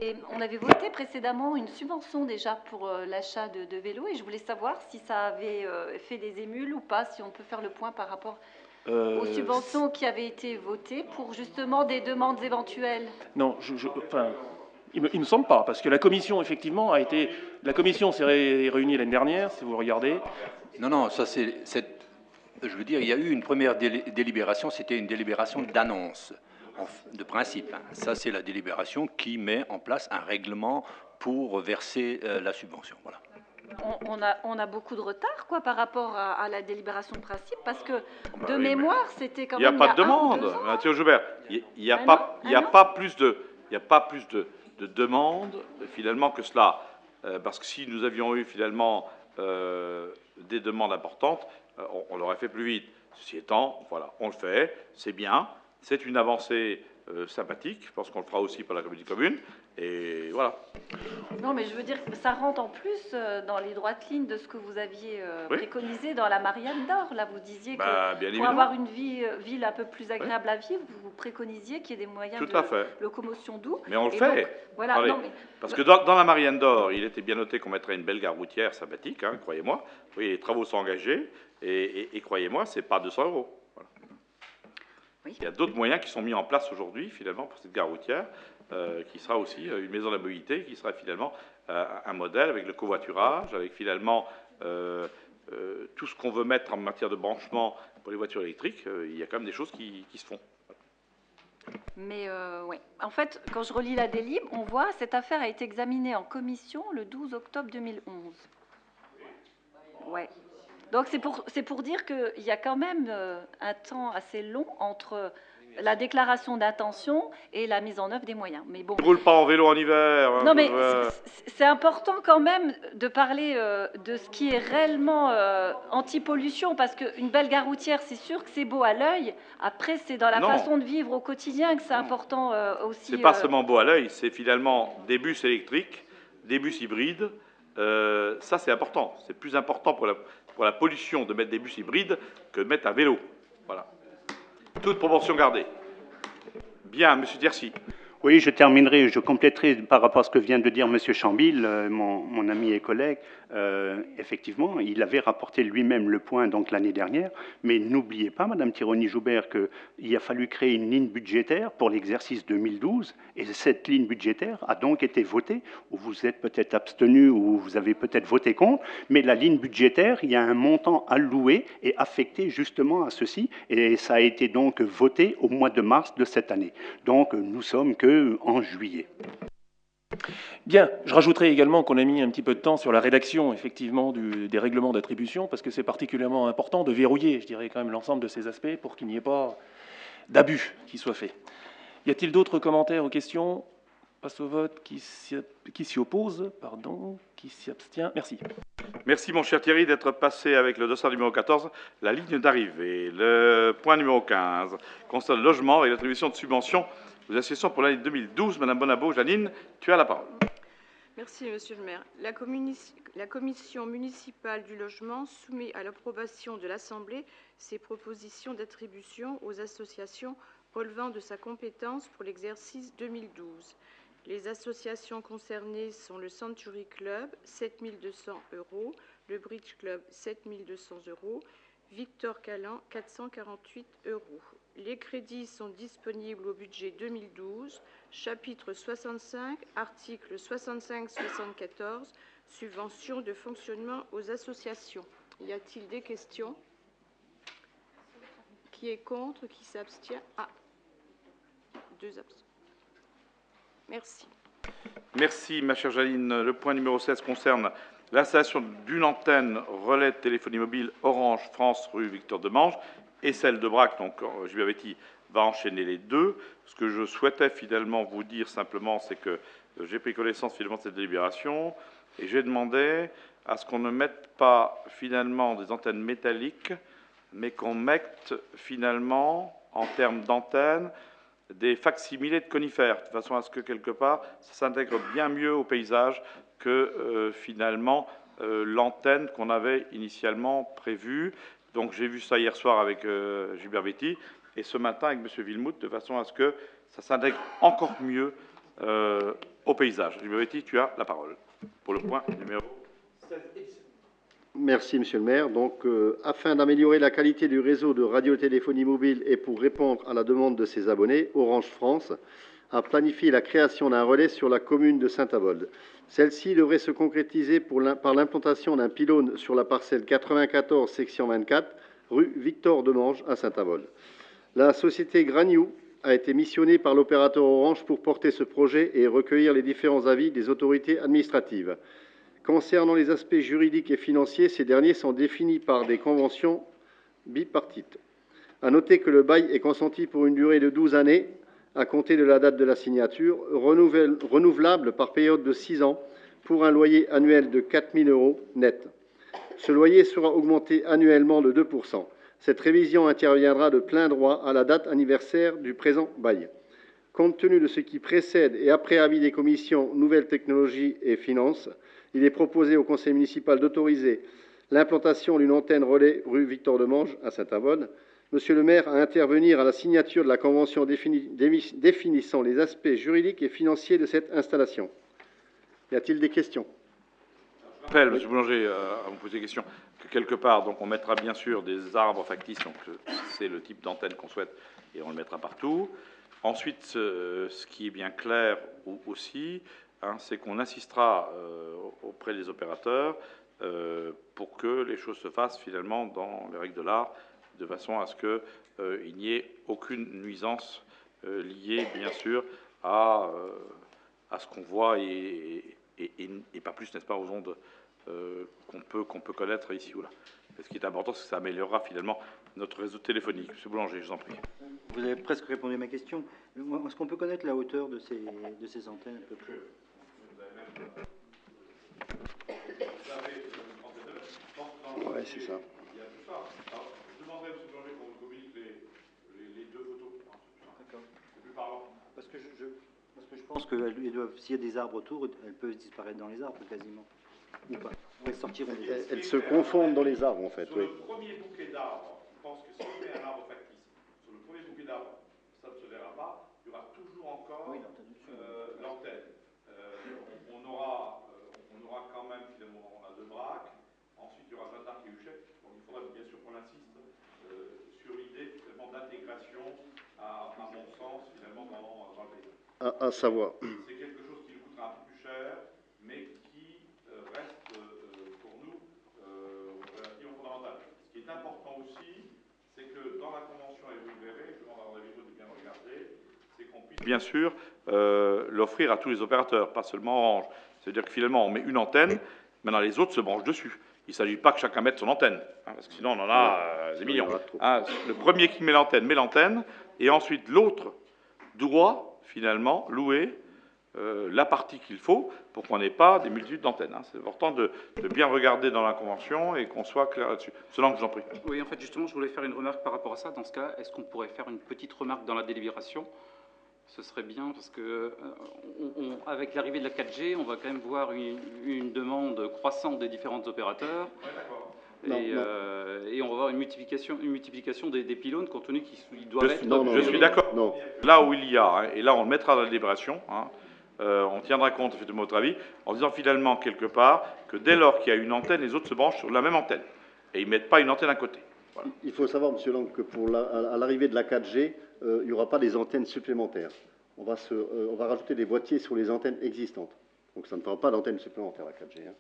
Et on avait voté précédemment une subvention déjà pour l'achat de vélos et je voulais savoir si ça avait fait des émules ou pas, si on peut faire le point par rapport aux subventions qui avaient été votées pour justement des demandes éventuelles. Non, il me semble pas, parce que la commission, effectivement, la commission s'est réunie l'année dernière, si vous regardez. Non, ça je veux dire, il y a eu une première délibération, c'était une délibération d'annonce, de principe. Ça, c'est la délibération qui met en place un règlement pour verser la subvention. Voilà. On a beaucoup de retard par rapport à la délibération de principe, parce que de mémoire, c'était quand même... Il n'y a pas de demande, Mathieu Jaubert. Il n'y a pas plus de demandes, finalement, que cela. Parce que si nous avions eu, finalement, des demandes importantes, on l'aurait fait plus vite. Ceci étant, voilà, on le fait, c'est bien, c'est une avancée sympathique, je pense qu'on le fera aussi par la communauté commune, et voilà. Non, mais je veux dire que ça rentre en plus dans les droites lignes de ce que vous aviez préconisé dans la Marianne d'Or. Là, vous disiez que pour avoir une ville un peu plus agréable à vivre, vous préconisiez qu'il y ait des moyens de locomotion doux. Mais on le fait. Donc, voilà, parce que dans la Marianne d'Or, il était bien noté qu'on mettrait une belle gare routière sympathique, croyez-moi. Oui, les travaux sont engagés, et croyez-moi, c'est pas 200 €. Voilà. Oui. Il y a d'autres moyens qui sont mis en place aujourd'hui, finalement, pour cette gare routière, qui sera aussi une maison de la mobilité, qui sera finalement un modèle avec le covoiturage, avec finalement tout ce qu'on veut mettre en matière de branchement pour les voitures électriques. Il y a quand même des choses qui se font. Mais oui, en fait, quand je relis la délib, on voit que cette affaire a été examinée en commission le 12 octobre 2011. Ouais. Donc c'est pour dire qu'il y a quand même un temps assez long entre la déclaration d'intention et la mise en œuvre des moyens. Mais bon. Ne roule pas en vélo en hiver. Non, mais c'est important quand même de parler de ce qui est réellement anti-pollution, parce qu'une belle gare routière, c'est sûr que c'est beau à l'œil. Après, c'est dans la façon de vivre au quotidien que c'est important aussi. C'est pas seulement beau à l'œil, c'est finalement des bus électriques, des bus hybrides. Ça, c'est important. C'est plus important pour la pollution de mettre des bus hybrides que de mettre un vélo. Voilà. Toute proportion gardée. Bien, Monsieur Diercy. Oui, je terminerai, je compléterai par rapport à ce que vient de dire Monsieur Chambil, mon ami et collègue. Effectivement, il avait rapporté lui-même le point donc l'année dernière, mais n'oubliez pas, Madame Tironi-Joubert, qu'il a fallu créer une ligne budgétaire pour l'exercice 2012, et cette ligne budgétaire a donc été votée, ou vous êtes peut-être abstenu, ou vous avez peut-être voté contre, mais la ligne budgétaire, il y a un montant alloué et affecté justement à ceci, et ça a été donc voté au mois de mars de cette année. Donc nous sommes en juillet. Bien, je rajouterai également qu'on a mis un petit peu de temps sur la rédaction, effectivement, des règlements d'attribution, parce que c'est particulièrement important de verrouiller, je dirais, quand même, l'ensemble de ces aspects pour qu'il n'y ait pas d'abus qui soient faits. Y a-t-il d'autres commentaires ou questions? passe au vote. Qui s'y oppose? Pardon. Qui s'y abstient? Merci. Merci, mon cher Thierry, d'être passé avec le dossier numéro 14, la ligne d'arrivée. Le point numéro 15 concerne le logement et l'attribution de subventions aux associations pour l'année 2012. Madame Bonabo, Janine, tu as la parole. Merci, Monsieur le maire. La commission municipale du logement soumet à l'approbation de l'Assemblée ses propositions d'attribution aux associations relevant de sa compétence pour l'exercice 2012. Les associations concernées sont le Century Club, 7 200 €, le Bridge Club, 7 200 €, Victor Callan, 448 €. Les crédits sont disponibles au budget 2012, chapitre 65, article 65-74, subvention de fonctionnement aux associations. Y a-t-il des questions? Qui est contre? Qui s'abstient? Ah, 2 abstentions. Merci. Merci, ma chère Janine. Le point numéro 16 concerne l'installation d'une antenne relais de téléphonie mobile Orange France rue Victor Demange et celle de Brac. Donc, Gilbert Betty va enchaîner les deux. Ce que je souhaitais finalement vous dire simplement, c'est que j'ai pris connaissance finalement de cette délibération et j'ai demandé à ce qu'on ne mette pas finalement des antennes métalliques, mais qu'on mette finalement, en termes d'antennes, des facsimilés de conifères, de façon à ce que, quelque part, ça s'intègre bien mieux au paysage que, finalement, l'antenne qu'on avait initialement prévue. Donc, j'ai vu ça hier soir avec Gilbert Betty, et ce matin avec M. Villemout, de façon à ce que ça s'intègre encore mieux au paysage. Gilbert Betty, tu as la parole pour le point numéro 16 et 17. Merci, Monsieur le maire. Donc, afin d'améliorer la qualité du réseau de radiotéléphonie mobile et pour répondre à la demande de ses abonnés, Orange France a planifié la création d'un relais sur la commune de Saint-Avold. Celle-ci devrait se concrétiser par l'implantation d'un pylône sur la parcelle 94, section 24, rue Victor Demange à Saint-Avold. La société Graniou a été missionnée par l'opérateur Orange pour porter ce projet et recueillir les différents avis des autorités administratives. Concernant les aspects juridiques et financiers, ces derniers sont définis par des conventions bipartites. À noter que le bail est consenti pour une durée de 12 années, à compter de la date de la signature, renouvelable par période de 6 ans, pour un loyer annuel de 4 000 € net. Ce loyer sera augmenté annuellement de 2%. Cette révision interviendra de plein droit à la date anniversaire du présent bail. Compte tenu de ce qui précède et après avis des commissions Nouvelles Technologies et Finances, il est proposé au conseil municipal d'autoriser l'implantation d'une antenne relais rue Victor Demange à Saint-Avold. Monsieur le maire, à intervenir à la signature de la convention définissant les aspects juridiques et financiers de cette installation. Y a-t-il des questions? Je rappelle, M. Boulanger, à vous poser des questions, que quelque part, donc, on mettra bien sûr des arbres factices, donc c'est le type d'antenne qu'on souhaite, et on le mettra partout. Ensuite, ce qui est bien clair aussi, c'est qu'on insistera auprès des opérateurs pour que les choses se fassent finalement dans les règles de l'art, de façon à ce qu'il n'y ait aucune nuisance liée, bien sûr, à ce qu'on voit et pas plus, n'est-ce pas, aux ondes qu'on peut connaître ici ou là. Et ce qui est important, c'est que ça améliorera finalement notre réseau téléphonique. Monsieur Boulanger, je vous en prie. Vous avez presque répondu à ma question. Est-ce qu'on peut connaître la hauteur de ces antennes à peu près? Oui, c'est ça. Je demanderai à M. Boulanger qu'on vous communique les deux photos. D'accord. C'est plus parlant. Parce que je pense que s'il y a des arbres autour, elles peuvent disparaître dans les arbres quasiment. Ou pas. Elles sortiront des arbres. Elles se confondent dans les arbres, en fait. Sur le premier bouquet d'arbres, je pense que si on met un arbre factice, sur le premier bouquet d'arbres, ça ne se verra pas, il y aura toujours encore l'antenne. On aura quand même, finalement, on a deux braques, ensuite il y aura Jeanne d'Arc et Huchet, donc il faudra bien sûr qu'on insiste sur l'idée finalement d'intégration, à mon sens, finalement, dans le pays. À savoir. C'est quelque chose qui nous coûtera un peu plus cher, mais qui reste pour nous relativement fondamental. Ce qui est important aussi, c'est que dans la convention, et vous le verrez, je demande à André Vito de bien regarder, c'est qu'on puisse bien sûr l'offrir à tous les opérateurs, pas seulement Orange. C'est-à-dire que finalement, on met une antenne, maintenant les autres se branchent dessus. Il ne s'agit pas que chacun mette son antenne, parce que sinon on en a des millions. Le premier qui met l'antenne, et ensuite l'autre doit finalement louer la partie qu'il faut pour qu'on n'ait pas des multitudes d'antennes. Hein. C'est important de bien regarder dans la convention et qu'on soit clair là-dessus. Selon que je vous en prie. Oui, en fait, justement, je voulais faire une remarque par rapport à ça. Dans ce cas, est-ce qu'on pourrait faire une petite remarque dans la délibération? Ce serait bien, parce que avec l'arrivée de la 4G, on va quand même voir une demande croissante des différents opérateurs. Et on va avoir une multiplication des pylônes, compte tenu qu'ils doivent être... Je suis d'accord. Là où il y a, hein, et là on le mettra dans la délibération, hein, on tiendra compte de votre avis, en disant finalement quelque part que dès lors qu'il y a une antenne, les autres se branchent sur la même antenne. Et ils ne mettent pas une antenne à côté. Voilà. Il faut savoir, M. Lang, que à l'arrivée de la 4G, il n'y aura pas des antennes supplémentaires. On va rajouter des boîtiers sur les antennes existantes. Donc ça ne fera pas d'antenne supplémentaire à 4G. Hein.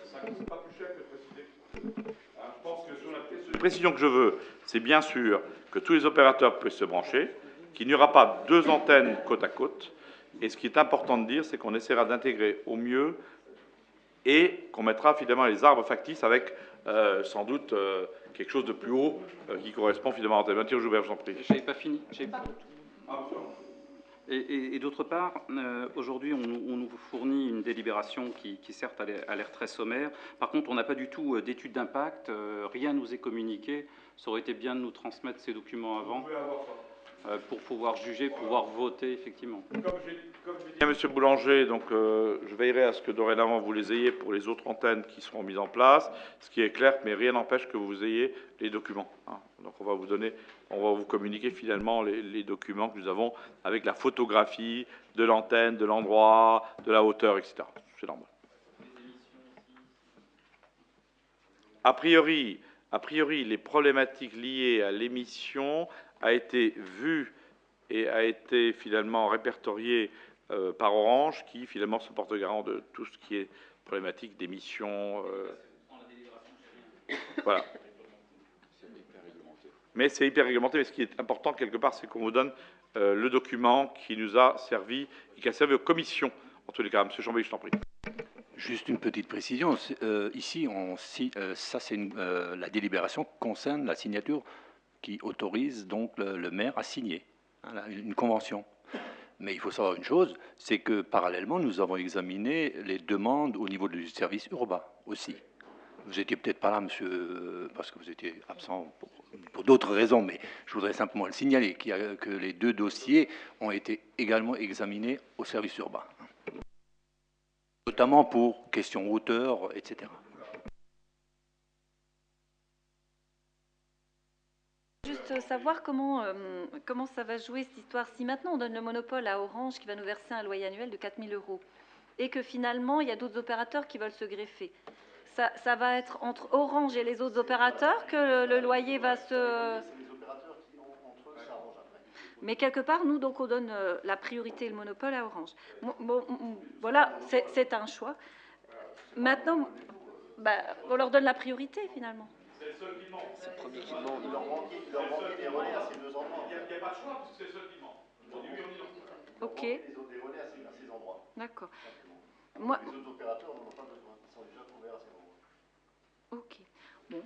Ça ne coûte pas plus cher que préciser. Je pense que sur la précision que je veux, c'est bien sûr que tous les opérateurs puissent se brancher, qu'il n'y aura pas deux antennes côte à côte. Et ce qui est important de dire, c'est qu'on essaiera d'intégrer au mieux et qu'on mettra finalement les arbres factices avec sans doute quelque chose de plus haut qui correspond finalement à l'antenne. Mathieu Joubert, je vous en prie. Je n'avais pas fini. Et d'autre part, aujourd'hui, on nous fournit une délibération qui certes a l'air très sommaire. Par contre, on n'a pas du tout d'étude d'impact, rien nous est communiqué. Ça aurait été bien de nous transmettre ces documents avant pour pouvoir juger, pouvoir voter, effectivement. Comme je l'ai dit à M. Boulanger, donc, je veillerai à ce que dorénavant vous les ayez pour les autres antennes qui seront mises en place, ce qui est clair, mais rien n'empêche que vous ayez les documents. Hein. Donc on va vous communiquer finalement les documents que nous avons avec la photographie de l'antenne, de l'endroit, de la hauteur, etc. C'est normal. A priori, les problématiques liées à l'émission a été vue et a été finalement répertoriée par Orange, qui finalement se porte garant de tout ce qui est problématique d'émission. Voilà. Mais c'est hyper réglementé. Mais ce qui est important quelque part, c'est qu'on vous donne le document qui nous a servi et qui a servi aux commissions. En tous les cas, M. Chambéry, je t'en prie. Juste une petite précision. Ici, la délibération concerne la signature qui autorise donc le maire à signer une convention. Mais il faut savoir une chose, c'est que parallèlement, nous avons examiné les demandes au niveau du service urbain aussi. Vous n'étiez peut-être pas là, monsieur, parce que vous étiez absent pour d'autres raisons, mais je voudrais simplement le signaler, que les deux dossiers ont été également examinés au service urbain, notamment pour questions hauteur, etc. Juste savoir comment ça va jouer cette histoire. Si maintenant on donne le monopole à Orange qui va nous verser un loyer annuel de 4 000 € et que finalement il y a d'autres opérateurs qui veulent se greffer, ça va être entre Orange et les autres opérateurs que le loyer va se... C'est les opérateurs qui, entre eux, s'arrangent après. Mais quelque part, nous, donc, on donne la priorité et le monopole à Orange. Bon, voilà, c'est un choix. Maintenant, on leur donne la priorité, finalement. C'est le seul qui demande. C'est le premier qui demande. Leur manque des relais à ces deux endroits. Il n'y a pas de choix, puisque c'est le seul qui demande. On dit oui, on dit non. OK. Des relais à ces endroits. D'accord. Les autres opérateurs n'en ont pas besoin. Ils sont déjà couverts à ces endroits. OK. Bon.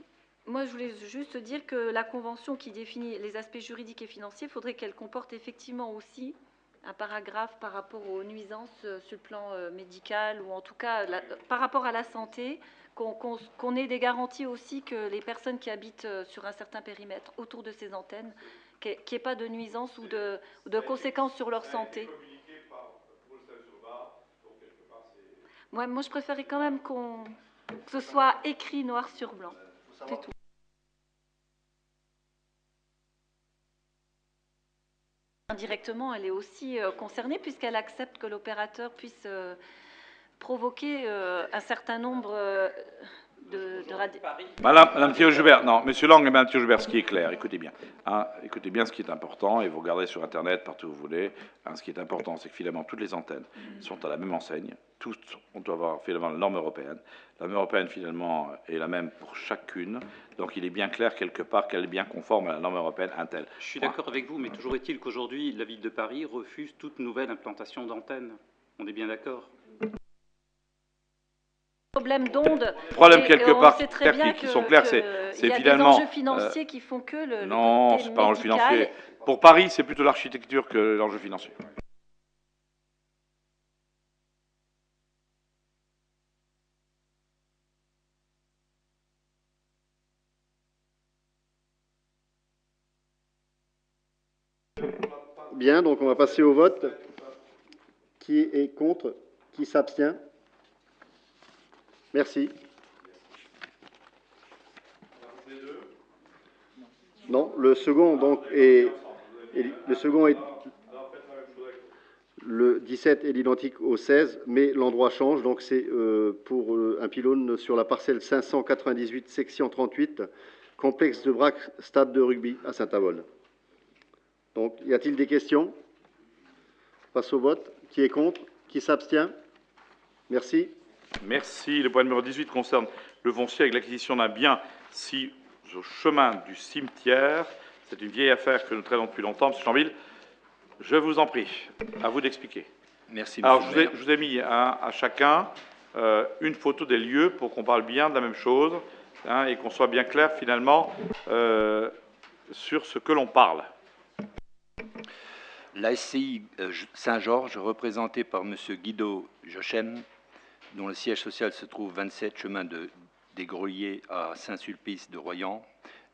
Moi, je voulais juste dire que la convention qui définit les aspects juridiques et financiers, il faudrait qu'elle comporte effectivement aussi un paragraphe par rapport aux nuisances sur le plan médical, ou en tout cas par rapport à la santé, qu'on ait des garanties aussi que les personnes qui habitent sur un certain périmètre autour de ces antennes, qu'il n'y ait pas de nuisances ou de conséquences sur leur santé. Moi, je préférais quand même que ce soit écrit noir sur blanc. C'est tout. Indirectement, elle est aussi concernée puisqu'elle accepte que l'opérateur puisse provoquer un certain nombre de Madame Thibault-Joubert, non, Monsieur Lang et Madame Thibault-Joubert, ce qui est clair, écoutez bien. Hein, écoutez bien ce qui est important, et vous regardez sur Internet, partout où vous voulez. Hein, ce qui est important, c'est que finalement, toutes les antennes sont à la même enseigne. Toutes, on doit avoir finalement la norme européenne. La norme européenne, finalement, est la même pour chacune. Donc, il est bien clair, quelque part, qu'elle est bien conforme à la norme européenne Intel. Je suis d'accord avec vous, mais toujours est-il qu'aujourd'hui, la ville de Paris refuse toute nouvelle implantation d'antennes. On est bien d'accord? Problème d'ondes. Problème quelque part qui sont clairs, c'est finalement. Il y a des enjeux financiers qui font que non, c'est pas l'enjeu financier. Pour Paris, c'est plutôt l'architecture que l'enjeu financier. Bien, donc on va passer au vote. Qui est contre? Qui s'abstient? Merci. Non, le second donc est le 17 est identique au 16, mais l'endroit change. Donc c'est pour un pylône sur la parcelle 598, section 38, complexe de Brac, stade de rugby à Saint-Avold. Donc, y a-t-il des questions? On passe au vote. Qui est contre? Qui s'abstient? Merci. Merci. Le point numéro 18 concerne le foncier avec l'acquisition d'un bien au chemin du cimetière. C'est une vieille affaire que nous traitons depuis longtemps. Monsieur Chambille, je vous en prie, à vous d'expliquer. Merci, Alors, monsieur le maire. je vous ai mis à chacun une photo des lieux pour qu'on parle bien de la même chose et qu'on soit bien clair finalement sur ce que l'on parle. La SCI Saint-Georges, représentée par M. Guido Jochem, dont le siège social se trouve 27 chemin des Greliers à Saint-Sulpice de Royan,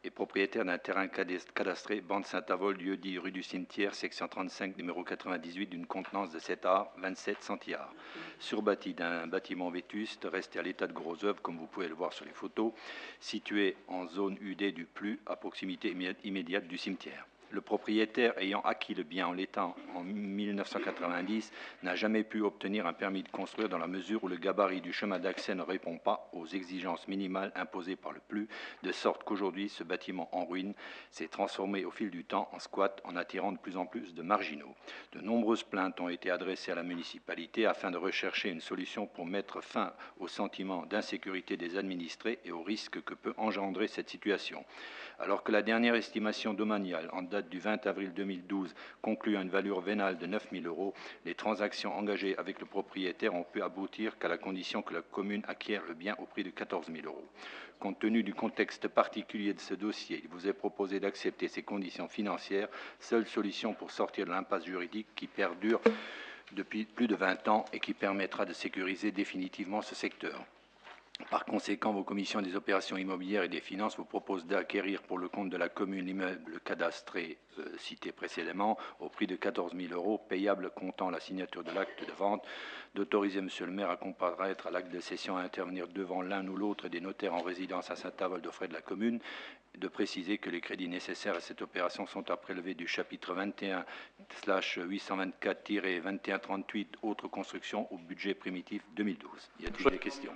est propriétaire d'un terrain cadastré, bande Saint-Avold, lieu dit rue du Cimetière, section 35, numéro 98, d'une contenance de 7 arts, 27 centiards. Surbâti d'un bâtiment vétuste, resté à l'état de gros œuvre, comme vous pouvez le voir sur les photos, situé en zone UD du Plus, à proximité immédiate du cimetière. Le propriétaire ayant acquis le bien en l'état en 1990 n'a jamais pu obtenir un permis de construire dans la mesure où le gabarit du chemin d'accès ne répond pas aux exigences minimales imposées par le Plus, de sorte qu'aujourd'hui ce bâtiment en ruine s'est transformé au fil du temps en squat en attirant de plus en plus de marginaux. De nombreuses plaintes ont été adressées à la municipalité afin de rechercher une solution pour mettre fin au sentiment d'insécurité des administrés et au risque que peut engendrer cette situation. Alors que la dernière estimation domaniale en date du 20 avril 2012 conclut à une valeur vénale de 9 000 €, les transactions engagées avec le propriétaire ont pu aboutir qu'à la condition que la commune acquiert le bien au prix de 14 000 €. Compte tenu du contexte particulier de ce dossier, il vous est proposé d'accepter ces conditions financières, seule solution pour sortir de l'impasse juridique qui perdure depuis plus de 20 ans et qui permettra de sécuriser définitivement ce secteur. Par conséquent, vos commissions des opérations immobilières et des finances vous proposent d'acquérir pour le compte de la commune l'immeuble cadastré cité précédemment au prix de 14 000 €, payable comptant la signature de l'acte de vente, d'autoriser monsieur le maire à comparaître à l'acte de cession à intervenir devant l'un ou l'autre des notaires en résidence à Saint-Avold aux frais de la commune, de préciser que les crédits nécessaires à cette opération sont à prélever du chapitre 21/824-2138 autres constructions au budget primitif 2012. Y a-t-il des questions?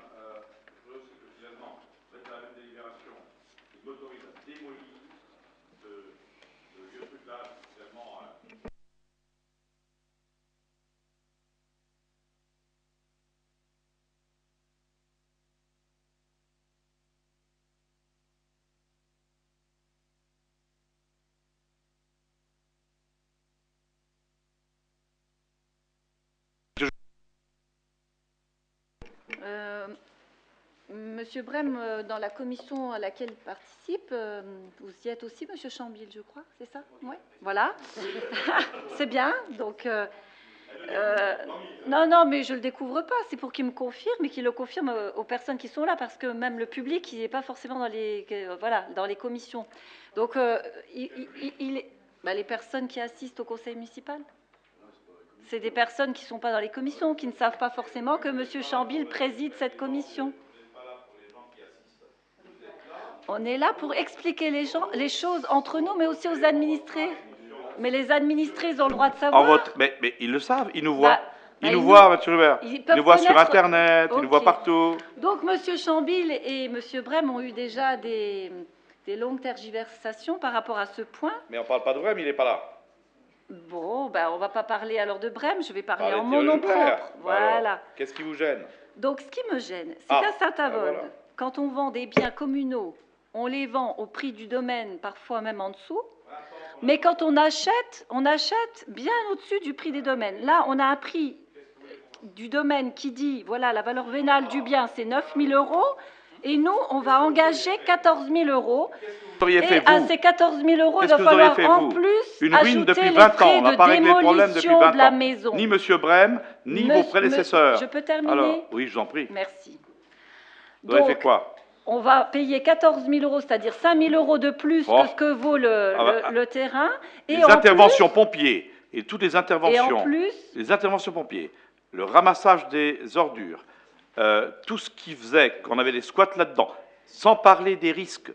Monsieur Brem, dans la commission à laquelle il participe, vous y êtes aussi, Monsieur Chambille, je crois, c'est ça? Oui, voilà. C'est bien. Donc, non, mais je ne le découvre pas. C'est pour qu'il me confirme et qu'il le confirme aux personnes qui sont là, parce que même le public, il n'est pas forcément dans les commissions. Donc, les personnes qui assistent au conseil municipal, c'est des personnes qui ne sont pas dans les commissions, qui ne savent pas forcément que Monsieur Chambille préside cette commission. On est là pour expliquer les choses entre nous, mais aussi aux administrés. Mais les administrés, ils ont le droit de savoir. Mais ils le savent, ils nous voient. Ils nous voient, Monsieur Lebert. Ils nous voient sur Internet, ils nous voient partout. Donc, Monsieur Chambille et Monsieur Brem ont eu déjà des longues tergiversations par rapport à ce point. Mais on ne parle pas de Brem, il n'est pas là. Bon, on ne va pas parler alors de Brem, je vais parler en mon nom propre. Voilà. Qu'est-ce qui vous gêne? Donc, ce qui me gêne, c'est qu'à Saint-Avold, quand on vend des biens communaux, on les vend au prix du domaine, parfois même en dessous. Mais quand on achète bien au-dessus du prix des domaines. Là, on a un prix du domaine qui dit, voilà, la valeur vénale du bien, c'est 9 000 €. Et nous, on va engager 14 000 €. Et à ces 14 000 €, il va falloir en plus ajouter les frais de démolition de la maison. Ni M. Brem, ni vos prédécesseurs. Je peux terminer? Alors, oui, je vous en prie. Merci. Vous avez fait quoi? On va payer 14 000 €, c'est-à-dire 5 000 € de plus que ce que vaut le terrain. Et les interventions pompiers, et toutes les interventions, Et en plus, les interventions pompiers, le ramassage des ordures, tout ce qui faisait qu'on avait des squats là-dedans, sans parler des risques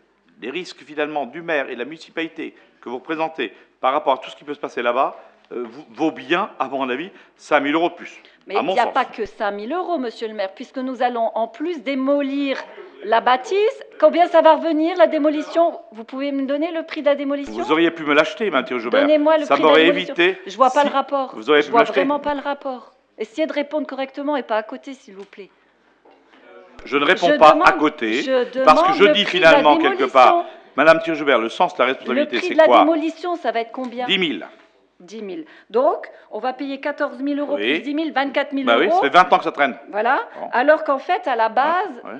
finalement du maire et de la municipalité que vous représentez par rapport à tout ce qui peut se passer là-bas, vaut bien, à mon avis, 5 000 € de plus. mais il n'y a pas que 5 000 €, monsieur le maire, puisque nous allons en plus démolir la bâtisse. Combien ça va revenir, la démolition? Vous pouvez me donner le prix de la démolition? Vous auriez pu me l'acheter, Mathieu Joubert. Donnez-moi le Ça prix de la m'aurait démolition. évité. Je vois pas si le rapport. Vous auriez Je pu me vois l'acheter. vraiment pas le rapport. Essayez de répondre correctement et pas à côté, s'il vous plaît. Je ne réponds pas à côté, parce que je dis finalement quelque part, Madame Mathieu Joubert, le sens de la Le responsabilité, prix c'est de la quoi? démolition, ça va être combien? 10 000. 10 000. Donc, on va payer 14 000 € Oui. plus 10 000, 24 000 Bah oui, €. ça fait 20 ans que ça traîne. Voilà. Bon. Alors qu'en fait, à la base, Ouais.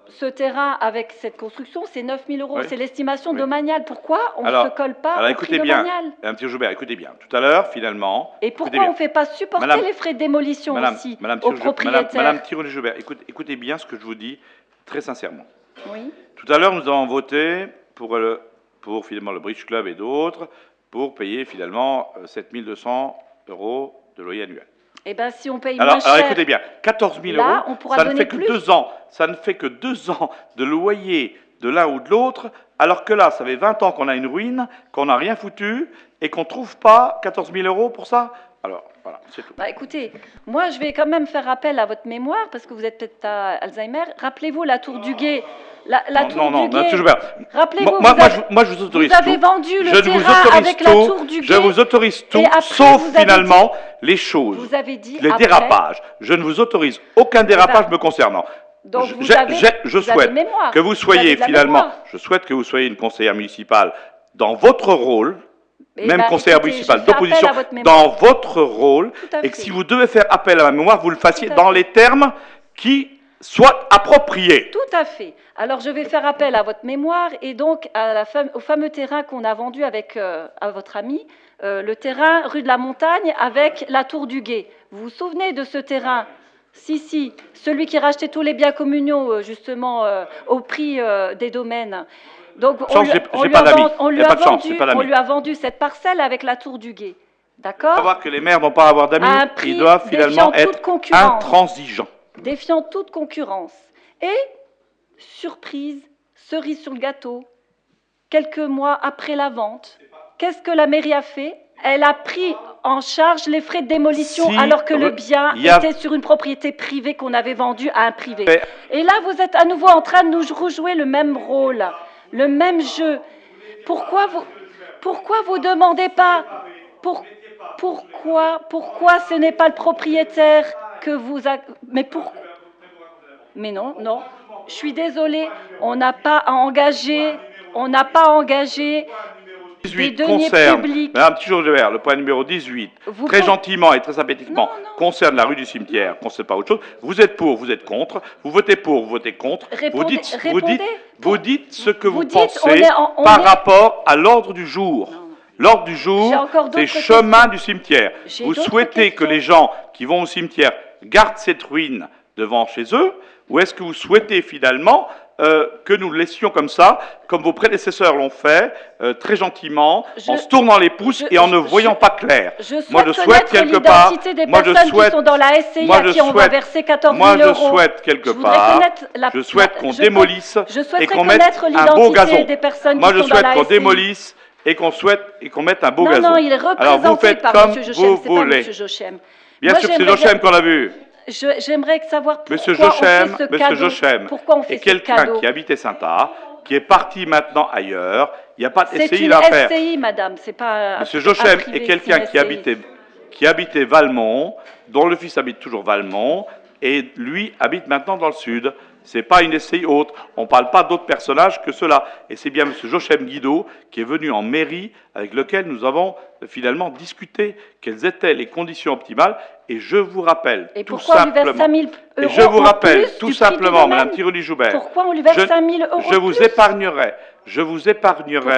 ce terrain avec cette construction, c'est 9 000 €. Oui. C'est l'estimation Oui. domaniale. Pourquoi on ne se colle pas alors au écoutez prix bien, domanial? Madame Mathieu Joubert, écoutez bien. Tout à l'heure, finalement. Et écoutez pourquoi bien. on ne fait pas supporter Madame- les frais de démolition aussi Madame aux Thierry- propriétaires? Madame Thierry Joubert, écoutez bien ce que je vous dis très sincèrement. Oui. Tout à l'heure, nous avons voté pour finalement le Bridge Club et d'autres pour payer finalement 7 200 € de loyer annuel. Eh bien, si on paye Alors moins cher, écoutez bien, 14 000 là, on €, pourra ça ne donner fait que plus. 2 ans. Ça ne fait que 2 ans de loyer de l'un ou de l'autre, alors que là, ça fait 20 ans qu'on a une ruine, qu'on n'a rien foutu et qu'on ne trouve pas 14 000 € pour ça. Alors, voilà, c'est tout. Bah, écoutez, moi je vais quand même faire appel à votre mémoire parce que vous êtes peut-être à Alzheimer. Rappelez-vous la tour du Guet. La tour Non, du Guet. Monsieur Joubert. Rappelez-vous, Moi, je vous autorise vous avez tout. vendu le Je vous terrain autorise avec la tout. tour du Je Guet. vous autorise tout, Et après, sauf vous avez finalement les choses, Vous avez dit les après- dérapages. Je ne vous autorise aucun dérapage me concernant. Donc Je- vous j'ai- avez- j'ai- je vous avez souhaite mémoire. que vous Vous soyez avez de la finalement, mémoire. je souhaite que vous soyez une conseillère municipale dans votre rôle, Eh même ben, conseillère écoutez, municipale je fais appel d'opposition, à votre mémoire. dans votre rôle, à et que fait. si vous devez faire appel à ma mémoire, vous le fassiez Tout à dans fait. les termes qui soient appropriés. Tout à fait. Alors je vais faire appel à votre mémoire et donc au fameux terrain qu'on a vendu avec à votre ami, le terrain rue de la Montagne avec la tour du Guet. Vous vous souvenez de ce terrain? Si, celui qui rachetait tous les biens communaux justement au prix des domaines. Donc on Chance, lui, j'ai on lui pas a d'amis. vendu- on lui Y a a pas de chance, vendu- j'ai pas d'amis. on lui a vendu cette parcelle avec la tour du Guet. D'accord? Savoir que les maires n'ont pas à avoir d'amis, À un prix ils doivent finalement défiant toute être concurrence. intransigeants. Défiant toute concurrence. Et, surprise, cerise sur le gâteau, quelques mois après la vente, qu'est-ce que la mairie a fait? Elle a pris en charge les frais de démolition Si, alors que le bien il y a- était sur une propriété privée qu'on avait vendue à un privé. Et là, vous êtes à nouveau en train de nous rejouer le même rôle, le même jeu. Pourquoi vous demandez pas pourquoi ce n'est pas le propriétaire que vous mais non, je suis désolée, on n'a pas engagé des 18 deniers concerne, publics. Madame Tijouvert, le point numéro 18, Vous très pen- gentiment et très sympathiquement, concerne la rue du cimetière, concerne pas autre chose. Vous êtes pour, vous êtes contre, vous votez pour, vous votez contre. Répondez- Vous dites ce que vous, Vous dites, pensez on par est- rapport à l'ordre du jour. L'ordre du jour, J'ai encore c'est d'autres chemin du cimetière. J'ai Vous d'autres souhaitez que les gens qui vont au cimetière gardent cette ruine devant chez eux, ou est-ce que vous souhaitez finalement que nous le laissions comme ça, comme vos prédécesseurs l'ont fait, très gentiment, en se tournant les pouces et en ne voyant pas clair? Moi, je souhaite connaître l'identité des personnes qui sont dans la SCI à qui on va verser 14 000 Moi, je euros. souhaite quelque Je voudrais part, connaître je souhaite qu'on je démolisse je et souhaiterais qu'on mette connaître un beau l'identité gazon. des personnes Moi, qui je sont dans souhaite la qu'on SCI. démolisse et qu'on mette un beau Non, gazon. non, il est Alors, vous représenté faites par comme M. Jochem, vous c'est pas voulez. M. Jochem. Bien Moi, sûr que c'est j'aimerais Jochem qu'on a vu. J'aimerais savoir pourquoi Monsieur on fait Jochem, ce Monsieur cadeau. Jochem Pourquoi on fait est ce quelqu'un cadeau? qui habitait Saint-A, qui est parti maintenant ailleurs. Il n'y a pas de C'est SCI une à faire. SCI, madame, c'est pas un Monsieur un Jochem privé, est quelqu'un c'est une SCI. qui habitait Valmont, dont le fils habite toujours Valmont, et lui habite maintenant dans le sud. Ce n'est pas une SCI haute. On ne parle pas d'autres personnages que cela. Et c'est bien Monsieur Jochem Guido qui est venu en mairie, avec lequel nous avons finalement discuté quelles étaient les conditions optimales. Et je vous rappelle, Et tout pourquoi on lui verse simplement, 5 000 et euros je vous en rappelle plus tout du prix du simplement, domaine? Madame Tiroli-Joubert, Pourquoi on lui verse 5 000 euros je de vous plus? épargnerai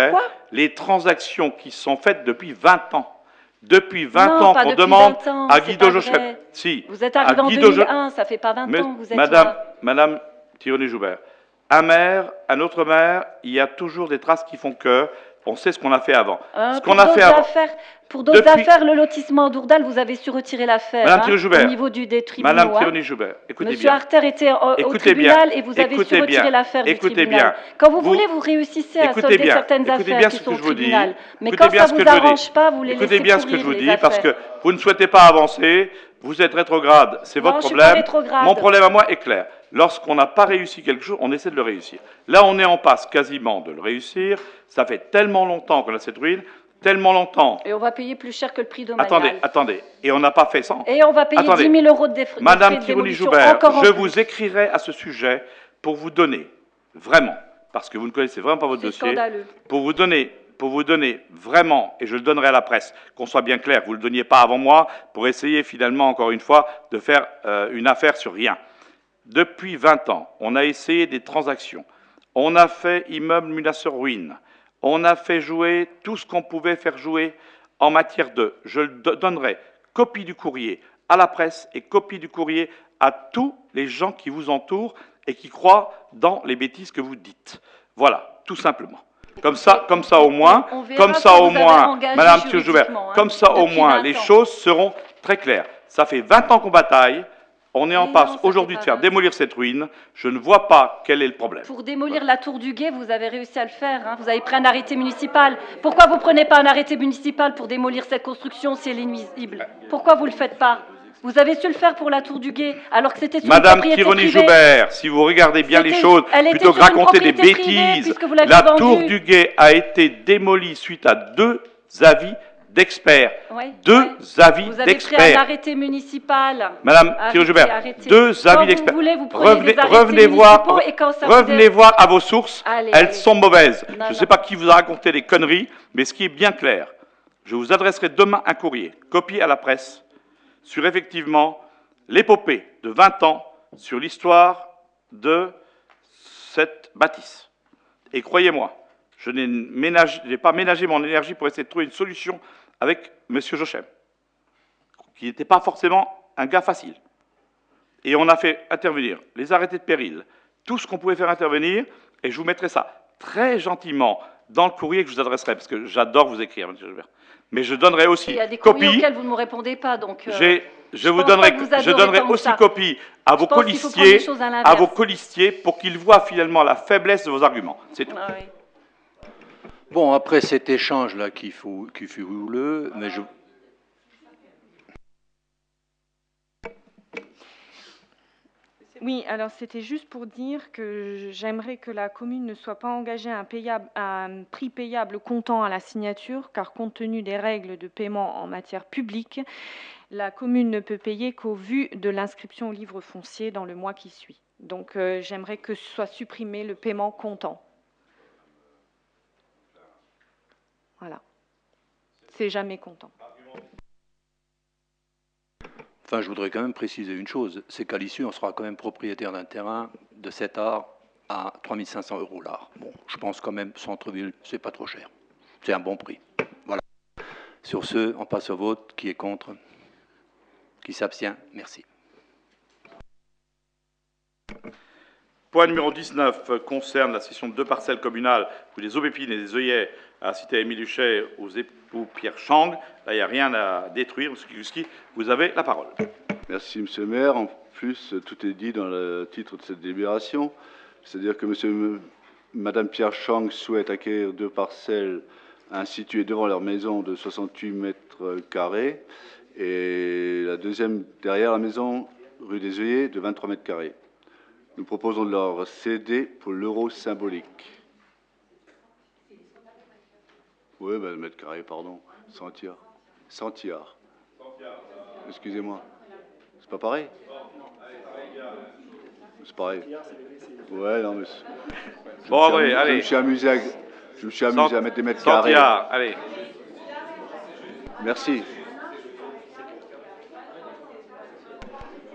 Pourquoi les transactions qui sont faites depuis 20 ans. Depuis 20 Non, ans pas qu'on depuis demande 20 ans, à c'est Guido pas Jochem. vrai. Si, Vous êtes à arrivé en Guido Jo- 2001, ça fait pas 20 Mais- ans que vous êtes Madame, là. Madame Tironi-Joubert, un maire, un autre maire, il y a toujours des traces qui font que On sait ce qu'on a fait avant. Ce Pour qu'on a fait avant. Pour d'autres Depuis- affaires, le lotissement d'Ourdal, vous avez su retirer l'affaire Madame Thierry-Joubert. au niveau des tribunaux. Madame hein. Thierry-Joubert, écoutez Monsieur bien. Arter était au Écoutez tribunal bien. et vous avez Écoutez su retirer bien. l'affaire du Écoutez tribunal. bien. Quand vous voulez, vous réussissez à Écoutez solder bien. certaines Écoutez affaires bien qui ce sont que au je vous dis. tribunal. Mais Écoutez quand bien ça ce vous que je vous dis. arrange pas, vous les laissez Écoutez bien ce que je pourrir, vous les dis, parce affaires. que vous ne souhaitez pas avancer, vous êtes rétrograde, c'est Non, votre je suis problème. pas rétrograde. Mon problème à moi est clair. Lorsqu'on n'a pas réussi quelque chose, on essaie de le réussir. Là, on est en passe quasiment de le réussir. Ça fait tellement longtemps qu'on a cette ruine, tellement longtemps. Et on va payer plus cher que le prix domanial. Attendez. Et on n'a pas fait sans. Et on va payer Attendez. 10 000 euros de frais Madame de démolition Thierry-Joubert, encore en je plus. vous écrirai à ce sujet pour vous donner, vraiment, parce que vous ne connaissez vraiment pas votre C'est dossier, scandaleux. pour vous donner vraiment, et je le donnerai à la presse, qu'on soit bien clair, vous ne le donniez pas avant moi, pour essayer finalement, encore une fois, de faire une affaire sur rien. Depuis 20 ans, on a essayé des transactions, on a fait immeuble menaceur ruine, on a fait jouer tout ce qu'on pouvait faire jouer en matière de, je le donnerai, copie du courrier à la presse et copie du courrier à tous les gens qui vous entourent et qui croient dans les bêtises que vous dites. Voilà, tout simplement. Comme ça au moins, On verra comme ça ce que au vous avez moins, engagé Madame Thierry-Joubert, juridiquement, hein, comme ça au depuis moins, 20 les ans. choses seront très claires. Ça fait 20 ans qu'on bataille. On est en passe aujourd'hui de faire démolir cette ruine. Je ne vois pas quel est le problème. Pour démolir la tour du Guet, vous avez réussi à le faire. Hein. Vous avez pris un arrêté municipal. Pourquoi vous ne prenez pas un arrêté municipal pour démolir cette construction si elle est nuisible? Pourquoi vous ne le faites pas? Vous avez su le faire pour la tour du Guet, alors que c'était sur une Madame propriété privée. Thierry-Joubert, si vous regardez bien les choses, elle était plutôt que sur une raconter des propriété privée, bêtises, puisque vous l'aviez la vendue. tour du Guet a été démolie suite à 2 avis d'experts. Ouais, 2 avis Vous avez pris un d'experts. arrêté municipal. Madame Thierry-Joubert, Arrêtez. 2 Quand avis vous d'experts. voulez, vous prenez des arrêtés Revenez voir, municipaux et quand ça vous revenez est- voir à vos sources. Allez, Elles allez. sont mauvaises. Non, Je ne non. sais pas qui vous a raconté des conneries, mais ce qui est bien clair, je vous adresserai demain un courrier, copie à la presse, sur effectivement l'épopée de 20 ans sur l'histoire de cette bâtisse. Et croyez-moi, je n'ai pas ménagé mon énergie pour essayer de trouver une solution avec M. Jochem, qui n'était pas forcément un gars facile. Et on a fait intervenir les arrêtés de péril, tout ce qu'on pouvait faire intervenir, et je vous mettrai ça très gentiment dans le courrier que je vous adresserai, parce que j'adore vous écrire, M. Gilbert. Mais je donnerai aussi Il y a des courriers copie. auxquels vous ne me répondez pas, donc... Je vous pense donnerai, pas que vous je adorez donnerai tant que aussi ça. copie à vos Je pense qu'il faut prendre colistiers, les choses à l'inverse. vos colistiers, pour qu'ils voient finalement la faiblesse de vos arguments. C'est tout. Ah oui. Bon, après cet échange-là qui fut houleux, mais je... Oui, alors c'était juste pour dire que j'aimerais que la commune ne soit pas engagée à un prix payable comptant à la signature, car compte tenu des règles de paiement en matière publique, la commune ne peut payer qu'au vu de l'inscription au livre foncier dans le mois qui suit. Donc j'aimerais que soit supprimé le paiement comptant. Voilà. C'est jamais comptant. Enfin, je voudrais quand même préciser une chose, c'est qu'à l'issue, on sera quand même propriétaire d'un terrain de 7 arts à 3 500 € l'art. Bon, je pense quand même, centre-ville, c'est pas trop cher. C'est un bon prix. Voilà. Sur ce, on passe au vote. Qui est contre? Qui s'abstient? Merci. Point numéro 19 concerne la cession de 2 parcelles communales où des aubépines et des œillets à la cité Émile Huchet aux époux Pierre Chang. Là, il n'y a rien à détruire. Monsieur Kilouski, vous avez la parole. Merci, Monsieur le maire. En plus, tout est dit dans le titre de cette délibération. C'est-à-dire que Madame Pierre Chang souhaite acquérir 2 parcelles situées devant leur maison de 68 mètres carrés et la deuxième derrière la maison, rue des œillets, de 23 mètres carrés. Nous proposons de leur céder pour l'euro symbolique. Oui, ben, le mètre carré, pardon. Centiard. Centiard. Excusez-moi. C'est pas pareil? C'est pareil. Ouais, non, mais... Bon, André, allez. Je me suis amusé à mettre des mètres carrés. Centiard, allez. Merci.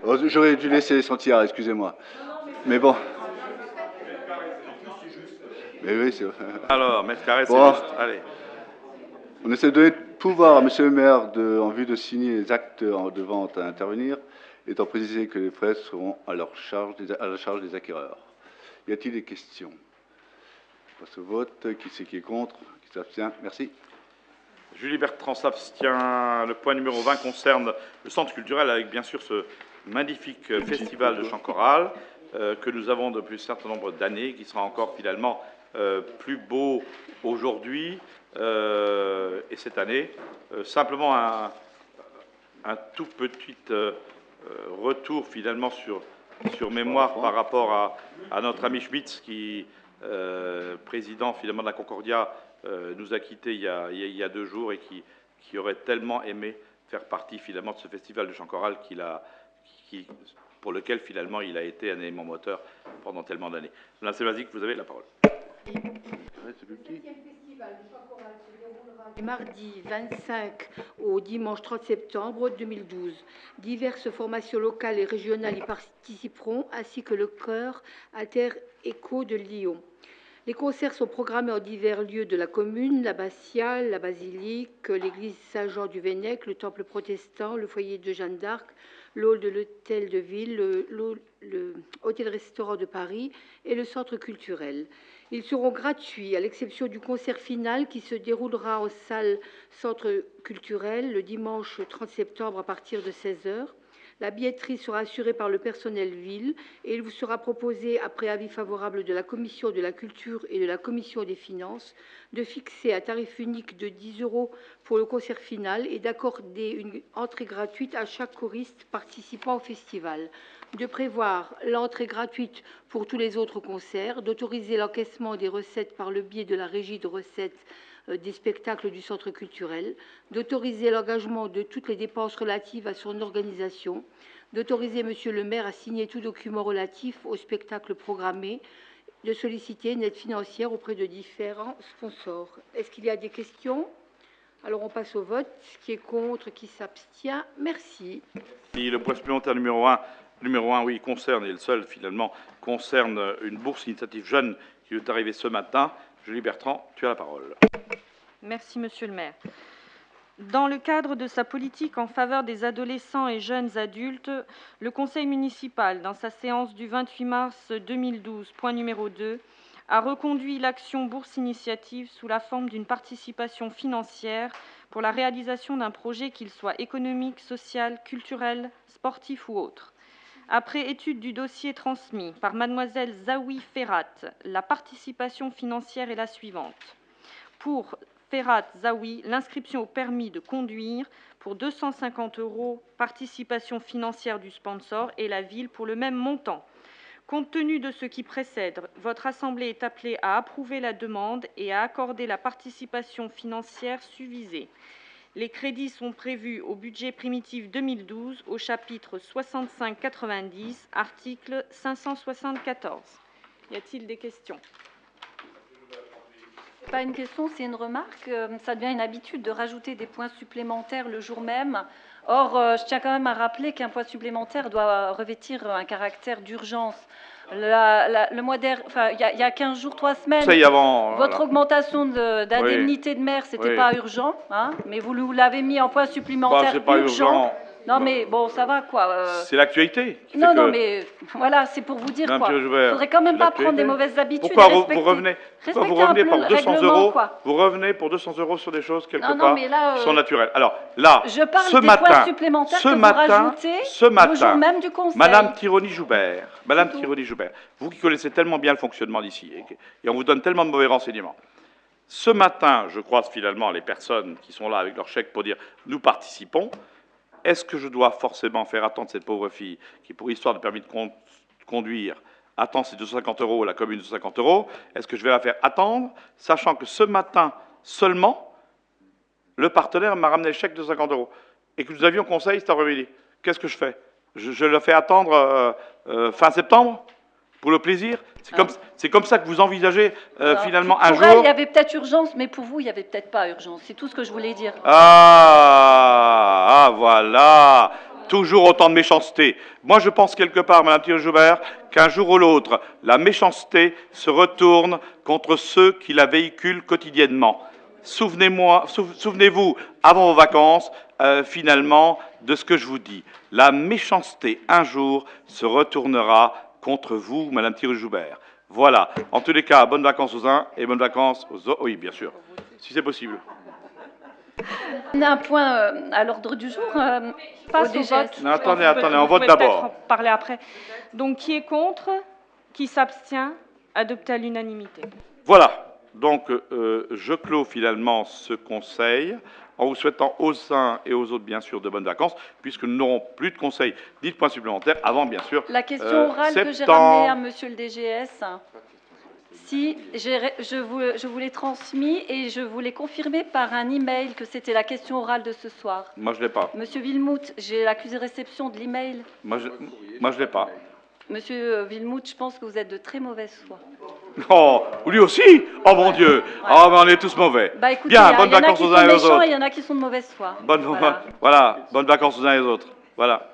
Oh, j'aurais dû laisser les Centiards, excusez-moi. Mais bon. Mais oui, c'est... Alors, mètre carré, c'est Bon. juste. Allez. On essaie de donner de pouvoir à Monsieur le maire en vue de signer les actes de vente à intervenir, étant précisé que les frais seront à la charge des acquéreurs. Y a-t-il des questions? On passe au vote. Qui c'est qui est contre? Qui s'abstient? Merci. Julie Bertrand s'abstient. Le point numéro 20 concerne le centre culturel avec bien sûr ce magnifique festival de chant choral que nous avons depuis un certain nombre d'années, qui sera encore finalement plus beau aujourd'hui et cette année. Simplement un tout petit retour finalement sur mémoire par rapport à notre ami Schmitz qui, président finalement de la Concordia, nous a quittés il y a 2 jours et qui aurait tellement aimé faire partie finalement de ce festival de chant choral pour lequel finalement il a été un élément moteur pendant tellement d'années. Madame Selmazik, vous avez la parole. Du mardi 25 au dimanche 30 septembre 2012. Diverses formations locales et régionales y participeront, ainsi que le chœur Alter Echo de Lyon. Les concerts sont programmés en divers lieux de la commune: l'abbatiale, la basilique, l'église Saint-Jean du Vennec, le temple protestant, le foyer de Jeanne d'Arc, l'hall de l'hôtel de ville, le hôtel-restaurant de Paris et le centre culturel. Ils seront gratuits, à l'exception du concert final qui se déroulera en salle centre culturel le dimanche 30 septembre à partir de 16h. La billetterie sera assurée par le personnel ville et il vous sera proposé, après avis favorable de la Commission de la Culture et de la Commission des Finances, de fixer un tarif unique de 10 € pour le concert final et d'accorder une entrée gratuite à chaque choriste participant au festival, de prévoir l'entrée gratuite pour tous les autres concerts, d'autoriser l'encaissement des recettes par le biais de la régie de recettes des spectacles du centre culturel, d'autoriser l'engagement de toutes les dépenses relatives à son organisation, d'autoriser Monsieur le maire à signer tout document relatif au spectacle programmé, de solliciter une aide financière auprès de différents sponsors. Est-ce qu'il y a des questions? Alors on passe au vote. Qui est contre? Qui s'abstient? Merci. Et le point supplémentaire numéro 1, oui, concerne, et le seul finalement, concerne une bourse initiative jeune qui est arrivée ce matin. Julie Bertrand, tu as la parole. Merci, Monsieur le maire. Dans le cadre de sa politique en faveur des adolescents et jeunes adultes, le Conseil municipal, dans sa séance du 28 mars 2012, point numéro 2, a reconduit l'action Bourse Initiative sous la forme d'une participation financière pour la réalisation d'un projet, qu'il soit économique, social, culturel, sportif ou autre. Après étude du dossier transmis par mademoiselle Zawi Ferrat, la participation financière est la suivante. Pour Ferrat Zawi, l'inscription au permis de conduire pour 250 €, participation financière du sponsor et la ville pour le même montant. Compte tenu de ce qui précède, votre Assemblée est appelée à approuver la demande et à accorder la participation financière susvisée. Les crédits sont prévus au budget primitif 2012, au chapitre 65-90, article 574. Y a-t-il des questions? Ce n'est pas une question, c'est une remarque. Ça devient une habitude de rajouter des points supplémentaires le jour même. Or, je tiens quand même à rappeler qu'un point supplémentaire doit revêtir un caractère d'urgence. Le mois dernier, enfin, il y a 15 jours, 3 semaines, votre augmentation d'indemnité de maire, ce n'était pas urgent, hein, mais vous l'avez mis en point supplémentaire c'est pas urgent. Non, mais bon, ça va, quoi. C'est l'actualité. Non, mais voilà, c'est pour vous dire, quoi. Il ne faudrait quand même pas prendre des mauvaises habitudes. Pourquoi vous revenez pour 200 €? Vous revenez pour 200 € sur des choses, quelque part, qui sont naturelles. Alors, là, je parle des points supplémentaires que vous rajoutez le jour même du conseil. Madame Tironi-Joubert, vous qui connaissez tellement bien le fonctionnement d'ici, et on vous donne tellement de mauvais renseignements. Ce matin, je croise finalement les personnes qui sont là avec leur chèque pour dire « nous participons ». Est-ce que je dois forcément faire attendre cette pauvre fille qui, pour histoire de permis de conduire, attend ses 250 €, la commune 250 €? Est-ce que je vais la faire attendre, sachant que ce matin seulement, le partenaire m'a ramené le chèque de 50 € et que nous avions conseil cet après-midi? Qu'est-ce que je fais? Je le fais attendre fin septembre? Pour le plaisir? C'est comme ça que vous envisagez finalement un jour? Pour elle, il y avait peut-être urgence, mais pour vous, il n'y avait peut-être pas urgence. C'est tout ce que je voulais dire. Ah, voilà. Toujours autant de méchanceté. Moi, je pense quelque part, Madame Tironi-Joubert, qu'un jour ou l'autre, la méchanceté se retourne contre ceux qui la véhiculent quotidiennement. Souvenez-vous, avant vos vacances, finalement, de ce que je vous dis. La méchanceté, un jour, se retournera contre vous, Madame Tironi-Joubert. Voilà. En tous les cas, bonnes vacances aux uns et bonnes vacances aux autres. Oui, bien sûr, si c'est possible. On a un point à l'ordre du jour. Passe au au DGS. vote. Non, attendez, Vous on vote pouvez d'abord. peut-être en parler après. Donc, qui est contre? Qui s'abstient? Adopté à l'unanimité. Voilà. Donc, je clôt finalement ce conseil en vous souhaitant aux uns et aux autres, bien sûr, de bonnes vacances, puisque nous n'aurons plus de conseils ni de points supplémentaires avant, bien sûr, La question orale que j'ai septembre. ramenée à Monsieur le DGS, si je vous l'ai transmis et je vous l'ai confirmé par un email que c'était la question orale de ce soir. Moi, je ne l'ai pas. Monsieur Villemout, j'ai l'accusé réception de l'email. Moi, je ne l'ai pas. Monsieur Villemout, je pense que vous êtes de très mauvaise foi. Oh, lui aussi? Oh mon Dieu! Oh, mais on est tous mauvais. Bah écoutez, Bien, il y bonnes en a vacances qui aux sont uns et aux méchants autres. et il y en a qui sont de mauvaise foi. Voilà, bonnes vacances aux uns et aux autres. Voilà.